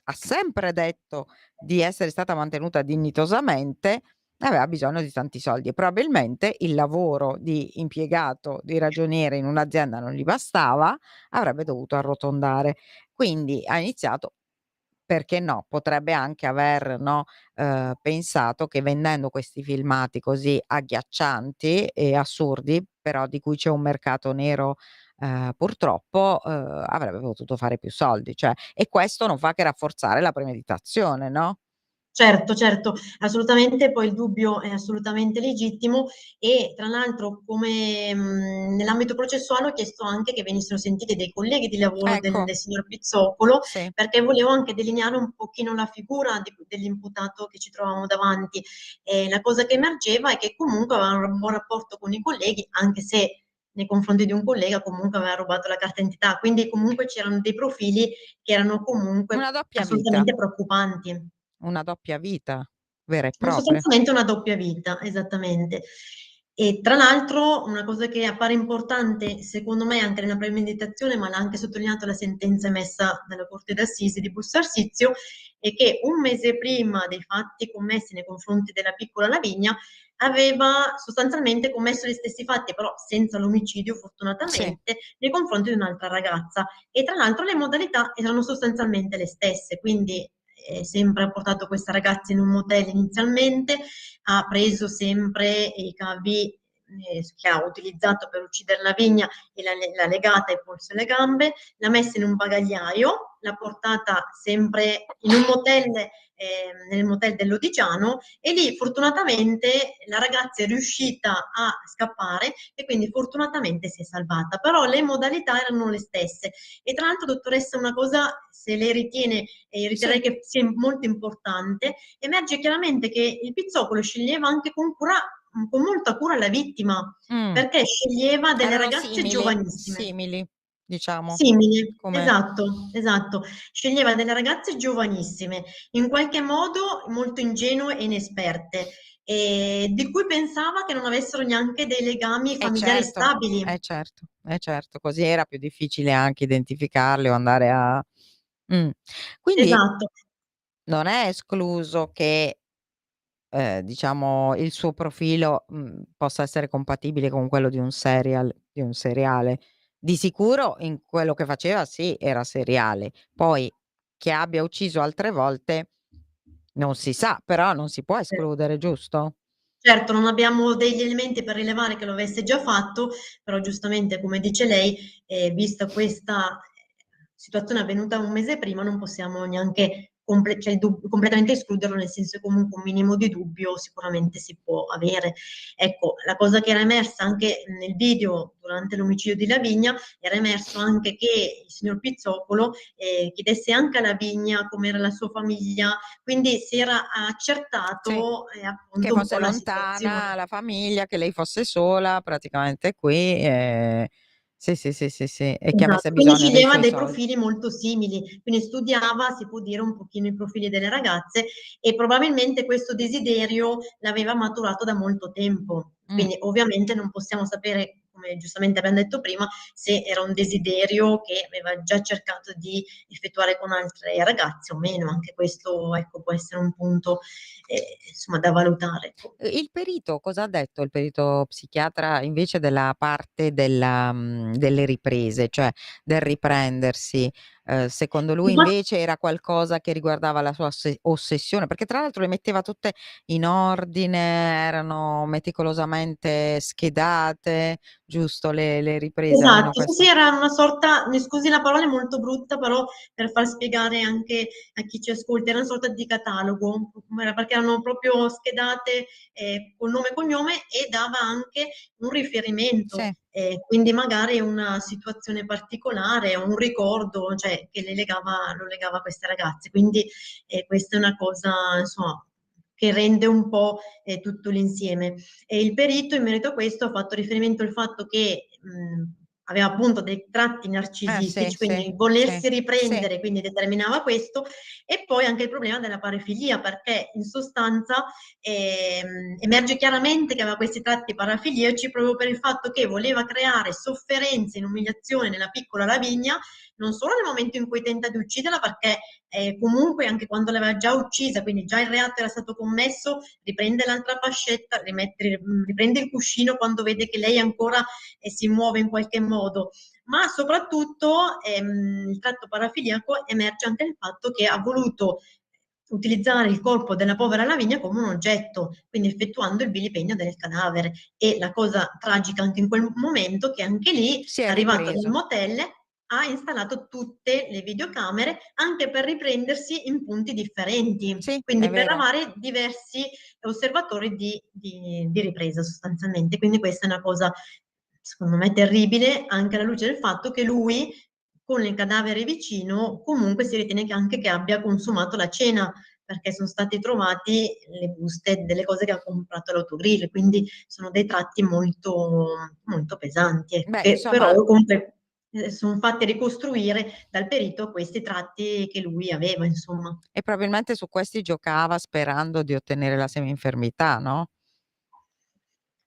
ha sempre detto di essere stata mantenuta dignitosamente, aveva bisogno di tanti soldi e probabilmente il lavoro di impiegato, di ragioniere in un'azienda non gli bastava, avrebbe dovuto arrotondare. Quindi ha iniziato, perché no, potrebbe anche aver, no, pensato che vendendo questi filmati così agghiaccianti e assurdi, però di cui c'è un mercato nero, purtroppo, avrebbe potuto fare più soldi, cioè, e questo non fa che rafforzare la premeditazione, no? Certo, certo, assolutamente, poi il dubbio è assolutamente legittimo e tra l'altro come nell'ambito processuale ho chiesto anche che venissero sentiti dei colleghi di lavoro Ecco. del signor Pizzocolo, Sì. perché volevo anche delineare un pochino la figura dell'imputato che ci trovavamo davanti. La cosa che emergeva è che comunque aveva un buon rapporto con i colleghi, anche se nei confronti di un collega comunque aveva rubato la carta d'identità, quindi comunque c'erano dei profili che erano comunque Una doppia vita. assolutamente preoccupanti. Una doppia vita vera e propria. Sostanzialmente una doppia vita, esattamente. E tra l'altro una cosa che appare importante, secondo me, anche nella premeditazione, ma l'ha anche sottolineato la sentenza emessa dalla Corte d'Assise di Busto Arsizio, è che un mese prima dei fatti commessi nei confronti della piccola Lavinia aveva sostanzialmente commesso gli stessi fatti, però senza l'omicidio fortunatamente, nei confronti di un'altra ragazza. E tra l'altro le modalità erano sostanzialmente le stesse, quindi sempre ha portato questa ragazza in un motel inizialmente, ha preso sempre i cavi che ha utilizzato per uccidere Lavinia e l'ha legata ai polsi e alle gambe, l'ha messa in un bagagliaio, l'ha portata sempre in un motel, nel motel dell'Odigiano, e lì fortunatamente la ragazza è riuscita a scappare e quindi fortunatamente si è salvata, però le modalità erano le stesse. E tra l'altro, dottoressa, una cosa, se lei ritiene, e riterrei che sia molto importante, emerge chiaramente che il Pizzocolo sceglieva anche con molta cura la vittima, perché sceglieva delle Erano ragazze giovanissime. simili, diciamo. Simili, Come esatto. Sceglieva delle ragazze giovanissime, in qualche modo molto ingenue e inesperte, di cui pensava che non avessero neanche dei legami familiari stabili. certo, così era più difficile anche identificarle o andare a quindi Esatto. non è escluso che diciamo il suo profilo, possa essere compatibile con quello di un seriale. Di sicuro in quello che faceva sì, era seriale. Poi che abbia ucciso altre volte non si sa, però non si può escludere, giusto? Certo, non abbiamo degli elementi per rilevare che lo avesse già fatto, però giustamente, come dice lei, vista questa situazione avvenuta un mese prima, non possiamo neanche cioè, completamente escluderlo, nel senso che comunque un minimo di dubbio sicuramente si può avere. Ecco, la cosa che era emersa anche nel video durante l'omicidio di Lavinia, era emerso anche che il signor Pizzocolo chiedesse anche a Lavinia com'era la sua famiglia, quindi si era Sì. accertato Che appunto un fosse po' la lontana situazione. la famiglia, che lei fosse sola praticamente qui, sì, sì, sì, sì, sì, e che avesse Esatto, quindi bisogno dei sceglieva suoi dei soldi. profili molto simili, quindi studiava, si può dire, un pochino i profili delle ragazze e probabilmente questo desiderio l'aveva maturato da molto tempo. Mh. Quindi ovviamente non possiamo sapere, come giustamente abbiamo detto prima, se era un desiderio che aveva già cercato di effettuare con altre ragazze o meno. Anche questo, ecco, può essere un punto, insomma, da valutare. Ecco. Il perito cosa ha detto, il perito psichiatra invece della parte delle riprese, cioè del riprendersi? Secondo lui invece era qualcosa che riguardava la sua ossessione, perché tra l'altro le metteva tutte in ordine, erano meticolosamente schedate, giusto, le riprese, almeno Esatto, sì, sì, questo. era una sorta, mi scusi la parola è molto brutta, però per far spiegare anche a chi ci ascolta, era una sorta di catalogo, perché erano proprio schedate con nome e cognome e dava anche un riferimento, Sì. quindi magari una situazione particolare, un ricordo, cioè, che lo legava a queste ragazze. Quindi questa è una cosa, insomma, che rende un po' tutto l'insieme. E il perito in merito a questo ha fatto riferimento al fatto che aveva appunto dei tratti Sì, narcisistici, sì, quindi sì, volersi sì. riprendere, quindi determinava questo, e poi anche il problema della parafilia, perché in sostanza emerge chiaramente che aveva questi tratti parafiliaci proprio per il fatto che voleva creare sofferenze e umiliazione nella piccola Lavinia, non solo nel momento in cui tenta di ucciderla, perché comunque anche quando l'aveva già uccisa, quindi già il reato era stato commesso, riprende l'altra fascetta, riprende il cuscino quando vede che lei ancora si muove in qualche modo. Ma soprattutto il tratto parafiliaco emerge anche nel fatto che ha voluto utilizzare il corpo della povera Lavinia come un oggetto, quindi effettuando il vilipendio del cadavere. E la cosa tragica anche in quel momento che anche lì, Si è arrivato nel ripreso. motel, ha installato tutte le videocamere anche per riprendersi in punti differenti, Sì, è quindi per vero. avere diversi osservatori di ripresa sostanzialmente. Quindi questa è una cosa, secondo me, terribile, anche alla luce del fatto che lui, con il cadavere vicino, comunque si ritiene che anche che abbia consumato la cena, perché sono stati trovati le buste delle cose che ha comprato all'autogrill, quindi sono dei tratti molto, molto pesanti, ecco, Beh, che però insomma. comunque sono fatti ricostruire dal perito questi tratti che lui aveva, insomma. E probabilmente su questi giocava sperando di ottenere la semi-infermità, no?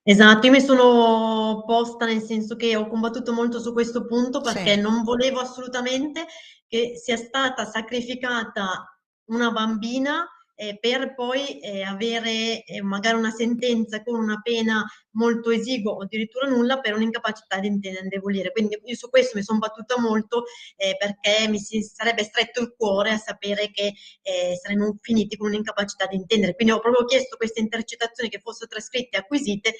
Esatto, io mi sono opposta, nel senso che ho combattuto molto su questo punto Sì. perché non volevo assolutamente che sia stata sacrificata una bambina per poi avere magari una sentenza con una pena molto esigua o addirittura nulla per un'incapacità di indebolire. Quindi io su questo mi sono battuta molto perché mi si sarebbe stretto il cuore a sapere che saremmo finiti con un'incapacità di intendere. Quindi ho proprio chiesto queste intercettazioni che fossero trascritte e acquisite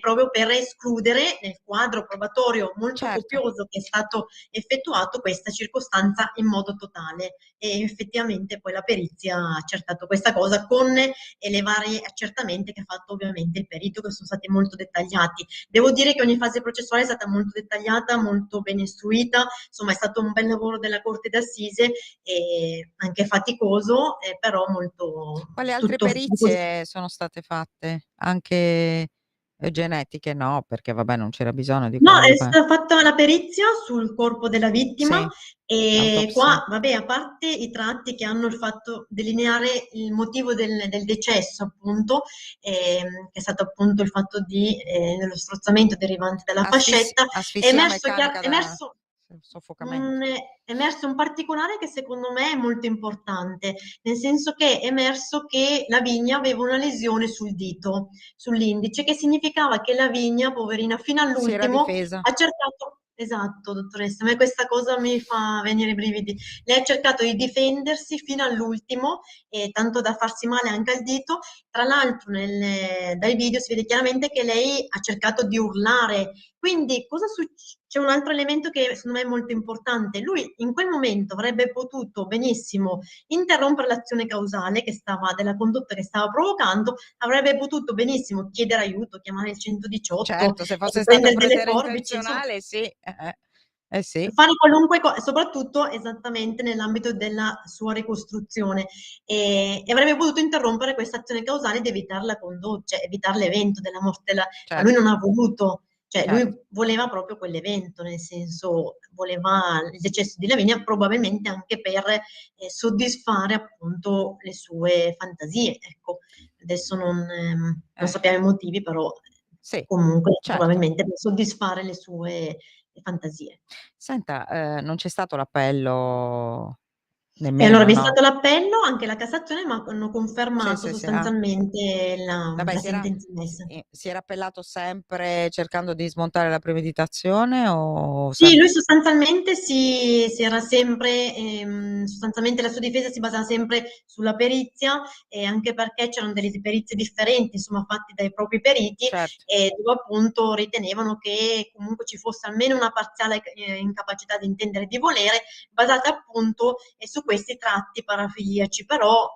proprio per escludere nel quadro probatorio molto Certo. copioso che è stato effettuato questa circostanza in modo totale. E effettivamente poi la perizia ha accertato questa cosa con le varie accertamenti che ha fatto ovviamente il perito, che sono stati molto dettagliati. Devo dire che ogni fase processuale è stata molto dettagliata, molto ben istruita, insomma è stato un bel lavoro della Corte d'Assise, anche faticoso, però molto Quali altre tutto di cui. perizie sono state fatte? Anche, genetiche no, perché vabbè non c'era bisogno di No, quello è che stata fatta la perizia sul corpo della vittima sì, e l'autopsia. qua, vabbè, a parte i tratti che hanno fatto delineare il motivo del decesso, appunto, che è stato appunto il fatto dello strozzamento derivante dalla fascetta, è Asfissia emerso, meccanica è da emerso soffocamento. È emerso un particolare che secondo me è molto importante, nel senso che è emerso che Lavinia aveva una lesione sul dito, sull'indice, che significava che Lavinia, poverina, fino Si era all'ultimo difesa. ha cercato, esatto, dottoressa, a me questa cosa mi fa venire i brividi. Lei ha cercato di difendersi fino all'ultimo, tanto da farsi male anche al dito. Tra l'altro dai video si vede chiaramente che lei ha cercato di urlare. Quindi c'è un altro elemento che secondo me è molto importante. Lui in quel momento avrebbe potuto benissimo interrompere l'azione causale della condotta che stava provocando, avrebbe potuto benissimo chiedere aiuto, chiamare il 118, Certo, se fosse stato prendere delle pretero forbici, insomma, intenzionale, sì. Sì. fare qualunque cosa, soprattutto esattamente nell'ambito della sua ricostruzione, e avrebbe potuto interrompere questa azione causale ed evitare la condotta, cioè evitare l'evento della morte, ma Certo, lui non ha voluto, cioè certo. lui voleva proprio quell'evento, nel senso voleva il decesso di Lavinia probabilmente anche per soddisfare appunto le sue fantasie, ecco. Adesso non sappiamo i motivi, però Sì, comunque certo. probabilmente per soddisfare le sue fantasie. Senta, non c'è stato l'appello E allora nemmeno, vi è no? stato l'appello, anche la Cassazione, ma hanno Sì, confermato sì, sì. Ah. sostanzialmente Vabbè, la sentenza emessa. si era appellato sempre cercando di smontare la premeditazione o Sì, sem lui sostanzialmente si era sempre, sostanzialmente la sua difesa si basava sempre sulla perizia, e anche perché c'erano delle perizie differenti, insomma, fatte dai propri periti, certo. dove appunto ritenevano che comunque ci fosse almeno una parziale incapacità di intendere e di volere, basata appunto su questi tratti parafiliaci, però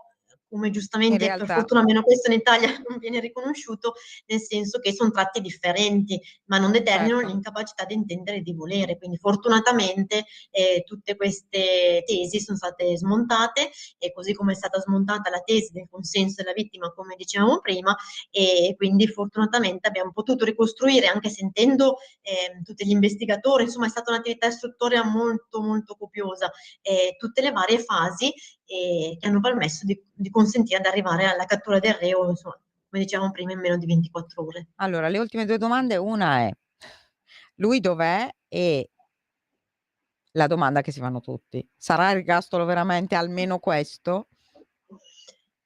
come In giustamente, per realtà fortuna almeno questo in Italia non viene riconosciuto, nel senso che son tratti differenti, ma non determinano certo. l'incapacità di intendere e di volere. Quindi fortunatamente tutte queste tesi sono state smontate, e così come è stata smontata la tesi del consenso della vittima, come dicevamo prima, e quindi fortunatamente abbiamo potuto ricostruire, anche sentendo tutti gli investigatori, insomma è stata un'attività istruttoria molto molto copiosa, tutte le varie fasi che hanno permesso di consentire di arrivare alla cattura del reo, insomma, come dicevamo prima, in meno di 24 ore. Allora, le ultime 2 domande, una è: lui dov'è? E la domanda che si fanno tutti: sarà ergastolo veramente almeno questo?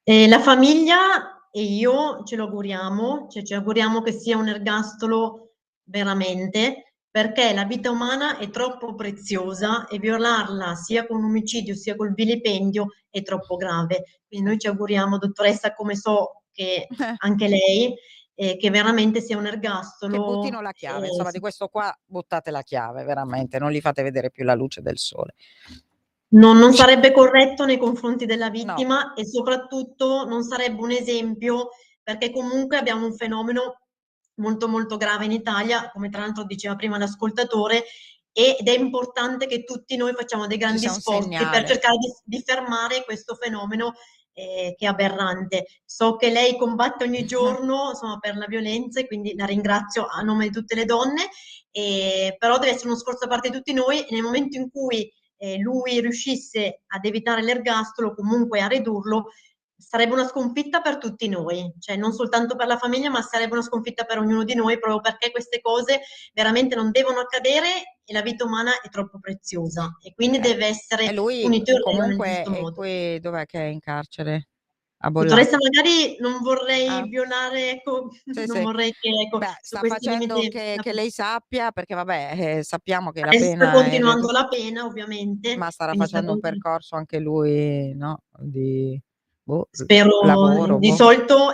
La famiglia e io ce lo auguriamo, cioè ci auguriamo che sia un ergastolo veramente, perché la vita umana è troppo preziosa e violarla sia con un omicidio sia col vilipendio è troppo grave. Quindi noi ci auguriamo, dottoressa, come so che anche lei, che veramente sia un Che ergastolo. buttino la chiave, insomma, di questo qua buttate la chiave veramente, non gli fate vedere più la luce del sole. Non sarebbe corretto nei confronti della No. vittima, e soprattutto non sarebbe un esempio, perché comunque abbiamo un fenomeno molto molto grave in Italia, come tra l'altro diceva prima l'ascoltatore, ed è importante che tutti noi facciamo dei Ci grandi sia un sforzi per segnale. cercare di fermare questo fenomeno che è aberrante. So che lei combatte ogni giorno, insomma, per la violenza, e quindi la ringrazio a nome di tutte le donne, però deve essere uno sforzo da parte di tutti noi, e nel momento in cui lui riuscisse ad evitare l'ergastolo, comunque a ridurlo, sarebbe una sconfitta per tutti noi, cioè non soltanto per la famiglia, ma sarebbe una sconfitta per ognuno di noi, proprio perché queste cose veramente non devono accadere, e la vita umana è troppo preziosa, e quindi deve E essere lui punito il reo nel comunque giusto è modo. qui, dov'è che è in carcere? A Dottoressa, Bollate. magari non vorrei Ah. violare, ecco, Sì, non sì. vorrei che, ecco, Beh, su sta questi facendo limiti. che lei sappia, perché vabbè, sappiamo che la Adesso sta pena è continuando redu la pena, ovviamente, ma starà quindi sta facendo un continuando. percorso anche lui, no, di Spero, lavoro, di boh. solito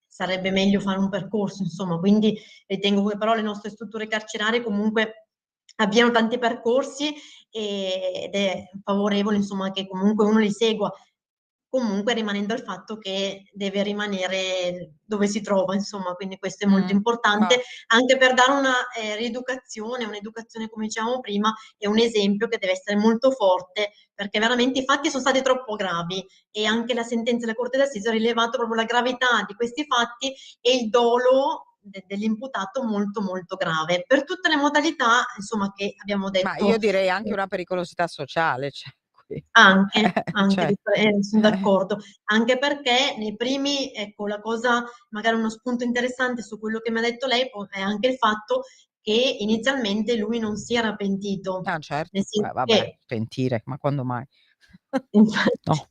sarebbe meglio fare un percorso, insomma, quindi ritengo che però le nostre strutture carcerarie comunque abbiano tanti percorsi, ed è favorevole, insomma, che comunque uno li segua, comunque rimanendo al fatto che deve rimanere dove si trova, insomma, quindi questo è molto importante, Bah, anche per dare una rieducazione, un'educazione, come dicevamo prima, e un esempio che deve essere molto forte, perché veramente i fatti sono stati troppo gravi, e anche la sentenza della Corte d'Assise ha rilevato proprio la gravità di questi fatti e il dolo dell'imputato molto molto grave, per tutte le modalità, insomma, che abbiamo ma detto. io direi anche una pericolosità sociale, cioè qui. Anche, Cioè, son d'accordo. Anche perché nei primi, ecco, la cosa, magari uno spunto interessante su quello che mi ha detto lei è anche il fatto che inizialmente lui non si era pentito, Ah certo, nel senso vabbè, che pentire, ma quando mai? infatti No,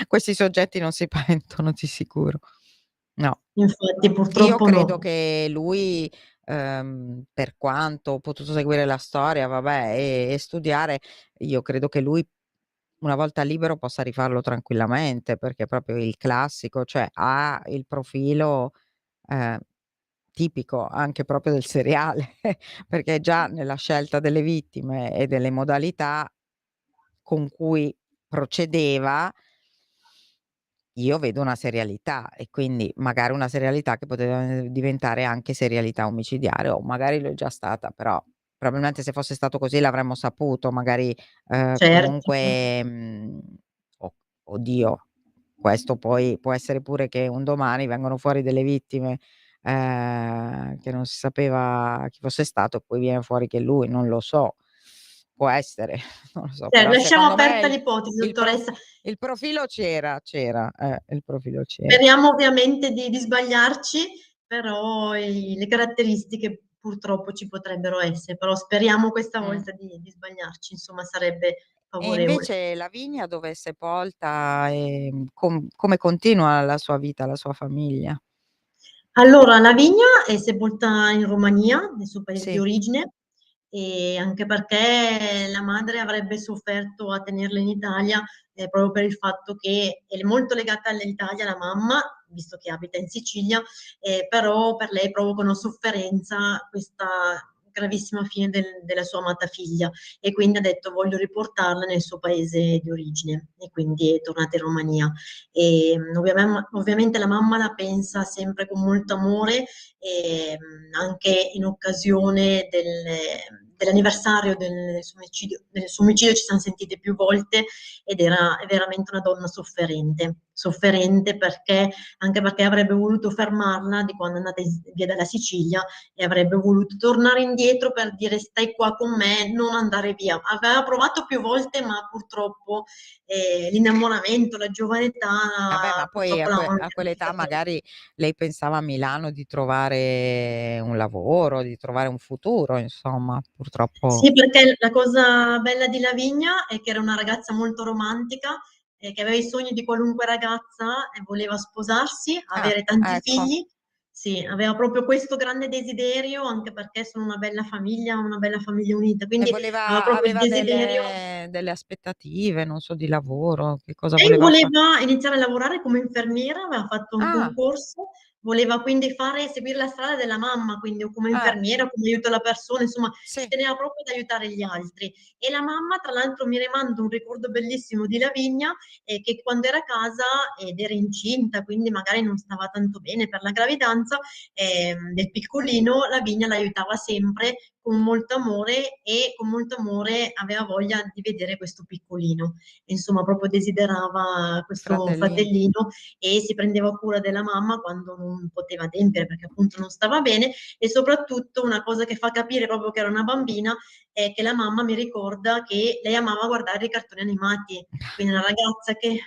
questi soggetti non si pentono di sicuro. No. infatti Io purtroppo credo no. che lui, per quanto ho potuto seguire la storia, vabbè, e studiare, io credo che lui una volta libero possa rifarlo tranquillamente, perché è proprio il classico, cioè ha il profilo, ehm, tipico anche proprio del seriale, perché già nella scelta delle vittime e delle modalità con cui procedeva, io vedo una serialità e quindi magari una serialità che poteva, diventare anche serialità omicidiaria o magari lo è già stata, però probabilmente se fosse stato così l'avremmo saputo, magari, Certo. comunque, o oddio, questo poi può essere pure che un domani vengono fuori delle vittime, che non si sapeva chi fosse stato e poi viene fuori che è lui, non lo so. Può essere, non lo so, però Lasciamo secondo me aperta l'ipotesi, il prof dottoressa. il profilo c'era, il profilo c'era. Speriamo ovviamente di sbagliarci, però le caratteristiche purtroppo ci potrebbero essere, però speriamo questa Mh. volta di sbagliarci, insomma sarebbe E favorevole. invece Lavinia dove è sepolta, come continua la sua vita, la sua famiglia? Allora, Lavinia è sepolta in Romania, nel suo paese di Sì, origine, e anche perché la madre avrebbe sofferto a tenerla in Italia, proprio per il fatto che è molto legata all'Italia, la mamma, visto che abita in Sicilia, però per lei provoca una sofferenza questa gravissima fine della sua amata figlia e quindi ha detto voglio riportarla nel suo paese di origine e quindi è tornata in Romania. E, ovviamente la mamma la pensa sempre con molto amore, anche in occasione dell'anniversario del suo omicidio ci siamo sentite più volte ed è veramente una donna sofferente, sofferente perché, anche perché avrebbe voluto fermarla di quando è andata via dalla Sicilia e avrebbe voluto tornare indietro per dire stai qua con me, non andare via. Aveva provato più volte ma purtroppo l'innamoramento, la giovane vabbè, età ma poi purtroppo l'hanno a quell'età impedita. magari lei pensava a Milano di trovare un lavoro, di trovare un futuro, insomma, purtroppo Sì, perché la cosa bella di Lavinia è che era una ragazza molto romantica, che aveva i sogni di qualunque ragazza e voleva sposarsi, ah, avere tanti ecco. figli. Sì, aveva proprio questo grande desiderio, anche perché sono una bella famiglia unita, E quindi aveva proprio il aveva desiderio. delle aspettative, non so, di lavoro, che cosa Lei voleva fa voleva iniziare a lavorare come infermiera, aveva fatto un ah, concorso, voleva quindi seguire la strada della mamma, quindi o come ah, infermiera, o come aiuto alla persona, insomma, ci sì, teneva proprio ad aiutare gli altri. E la mamma, tra l'altro, mi rimanda un ricordo bellissimo di Lavinia, che quando era a casa ed era incinta, quindi magari non stava tanto bene per la gravidanza, del piccolino, Lavinia l'aiutava sempre con molto amore e con molto amore aveva voglia di vedere questo piccolino. Insomma, proprio desiderava questo fratellino. fratellino e si prendeva cura della mamma quando non poteva adempiere perché appunto non stava bene e soprattutto una cosa che fa capire proprio che era una bambina è che la mamma mi ricorda che lei amava guardare i cartoni animati, quindi una ragazza che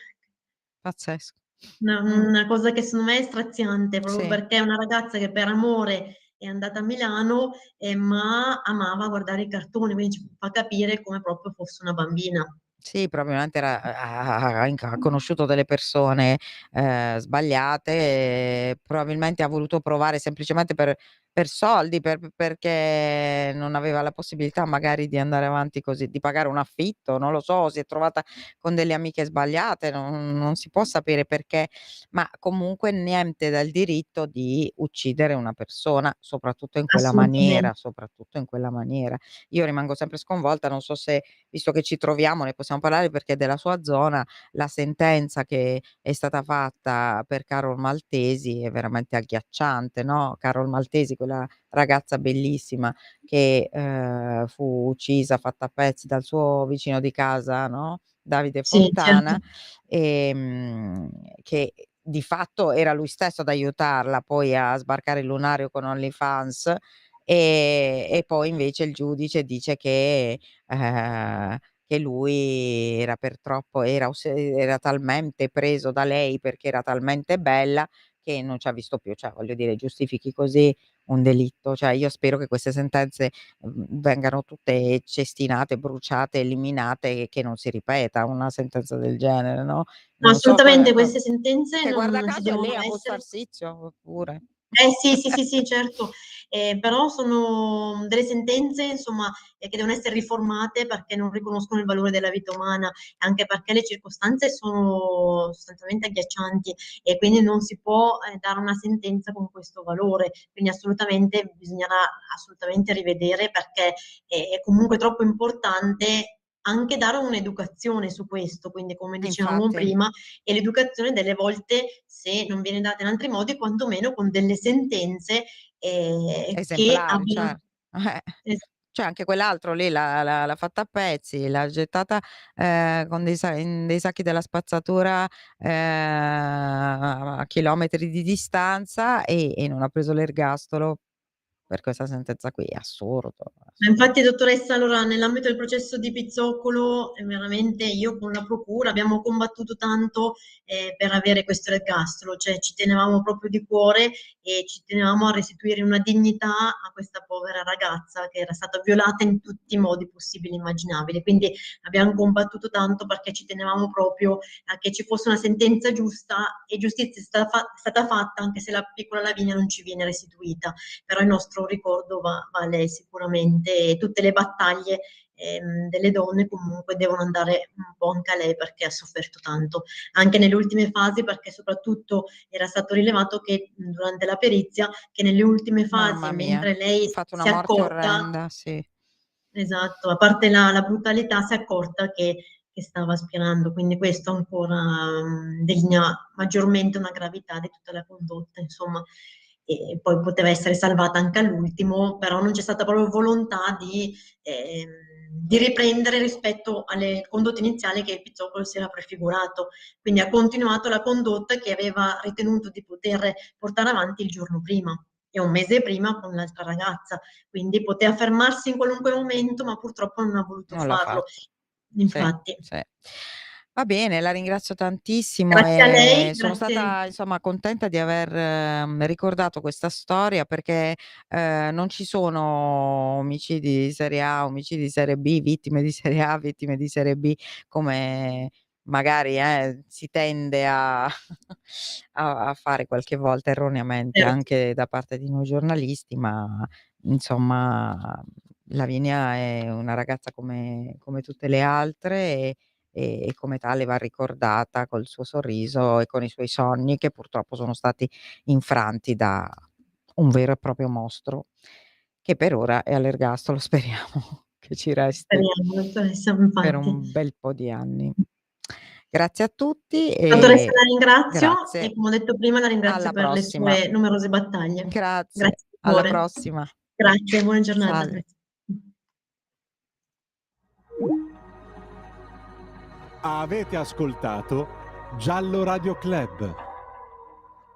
Pazzesco. una Mh, una cosa che secondo me è straziante, proprio sì. perché è una ragazza che per amore è andata a Milano, ma amava guardare i cartoni, quindi ci fa capire come proprio fosse una bambina. Sì, probabilmente era ha conosciuto delle persone, sbagliate e probabilmente ha voluto provare semplicemente per soldi, perché non aveva la possibilità magari di andare avanti così, di pagare un affitto, non lo so, si è trovata con delle amiche sbagliate, non si può sapere perché, ma comunque niente dal diritto di uccidere una persona, Assolutamente. soprattutto in quella maniera. Io rimango sempre sconvolta, non so se visto che ci troviamo ne possiamo parlare perché è della sua zona, la sentenza che è stata fatta per Carol Maltesi è veramente agghiacciante, no, Carol Maltesi, quella ragazza bellissima che, fu uccisa, fatta a pezzi dal suo vicino di casa, no, Davide Sì, certo. Fontana, che di fatto era lui stesso ad aiutarla poi a sbarcare il lunario con OnlyFans, e poi invece il giudice dice che lui era talmente preso da lei perché era talmente bella che non ci ha visto più, cioè voglio dire, giustifichi così un delitto? Cioè io spero che queste sentenze vengano tutte cestinate, bruciate, eliminate e che non si ripeta una sentenza del genere, no? No, Non so assolutamente queste sentenze che guarda non ci caso è lei devono a Busto essere. Arsizio pure. Sì, sì, sì, sì, certo, però sono delle sentenze, insomma, che devono essere riformate perché non riconoscono il valore della vita umana, anche perché le circostanze sono sostanzialmente agghiaccianti e quindi non si può dare una sentenza con questo valore, quindi assolutamente bisognerà assolutamente rivedere perché è comunque troppo importante anche dare un'educazione su questo, quindi come dicevamo Infatti. prima, e l'educazione delle volte, se non viene data in altri modi, quantomeno con delle sentenze che Esemplari, abbiano. es- Cioè anche quell'altro lì l'ha fatta a pezzi, l'ha gettata, con in dei sacchi della spazzatura, a chilometri di distanza e non ha preso l'ergastolo per questa sentenza qui. È assurdo, Ma assurdo. infatti, dottoressa, allora nell'ambito del processo di Pizzocolo, veramente io con la procura abbiamo combattuto tanto per avere questo ergastolo, cioè ci tenevamo proprio di cuore e ci tenevamo a restituire una dignità a questa povera ragazza che era stata violata in tutti i modi possibili e immaginabili. Quindi abbiamo combattuto tanto perché ci tenevamo proprio a che ci fosse una sentenza giusta e giustizia è stata fatta, anche se la piccola Lavinia non ci viene restituita, però il nostro ricordo va a lei sicuramente e tutte le battaglie delle donne comunque devono andare un po' anche a lei perché ha sofferto tanto, anche nelle ultime fasi perché soprattutto era stato rilevato che durante la perizia che nelle ultime fasi, Mamma mia, mentre lei ha fatto una si è morte accorta, orrenda, sì. esatto, a parte la brutalità, si è accorta che stava aspirando, quindi questo ancora delinea maggiormente una gravità di tutta la condotta, insomma. E poi poteva essere salvata anche all'ultimo, però non c'è stata proprio volontà di riprendere rispetto alle condotte iniziali che Pizzocolo si era prefigurato. Quindi ha continuato la condotta che aveva ritenuto di poter portare avanti il giorno prima e un mese prima con l'altra ragazza, quindi poteva fermarsi in qualunque momento, ma purtroppo non ha voluto Non l'ha farlo. fatto. Sì, Infatti, sì. Va bene, la ringrazio tantissimo grazie a lei, e sono grazie. stata insomma contenta di aver, ricordato questa storia perché, non ci sono omicidi di serie A, omicidi di serie B, vittime di serie A, vittime di serie B, come magari, si tende a a fare qualche volta erroneamente Certo. anche da parte di noi giornalisti, ma insomma Lavinia è una ragazza come tutte le altre e come tale va ricordata col suo sorriso e con i suoi sogni che purtroppo sono stati infranti da un vero e proprio mostro, che per ora è all'ergastolo, speriamo che ci resti Speriamo, dottoressa, per infatti. un bel po' di anni. Grazie a tutti Dottoressa, e la ringrazio grazie. e come ho detto prima la ringrazio Alla per le prossima. sue numerose battaglie. Grazie, Grazie di alla cuore. prossima. Grazie, buona giornata. Salve. Grazie. Avete ascoltato Giallo Radio Club.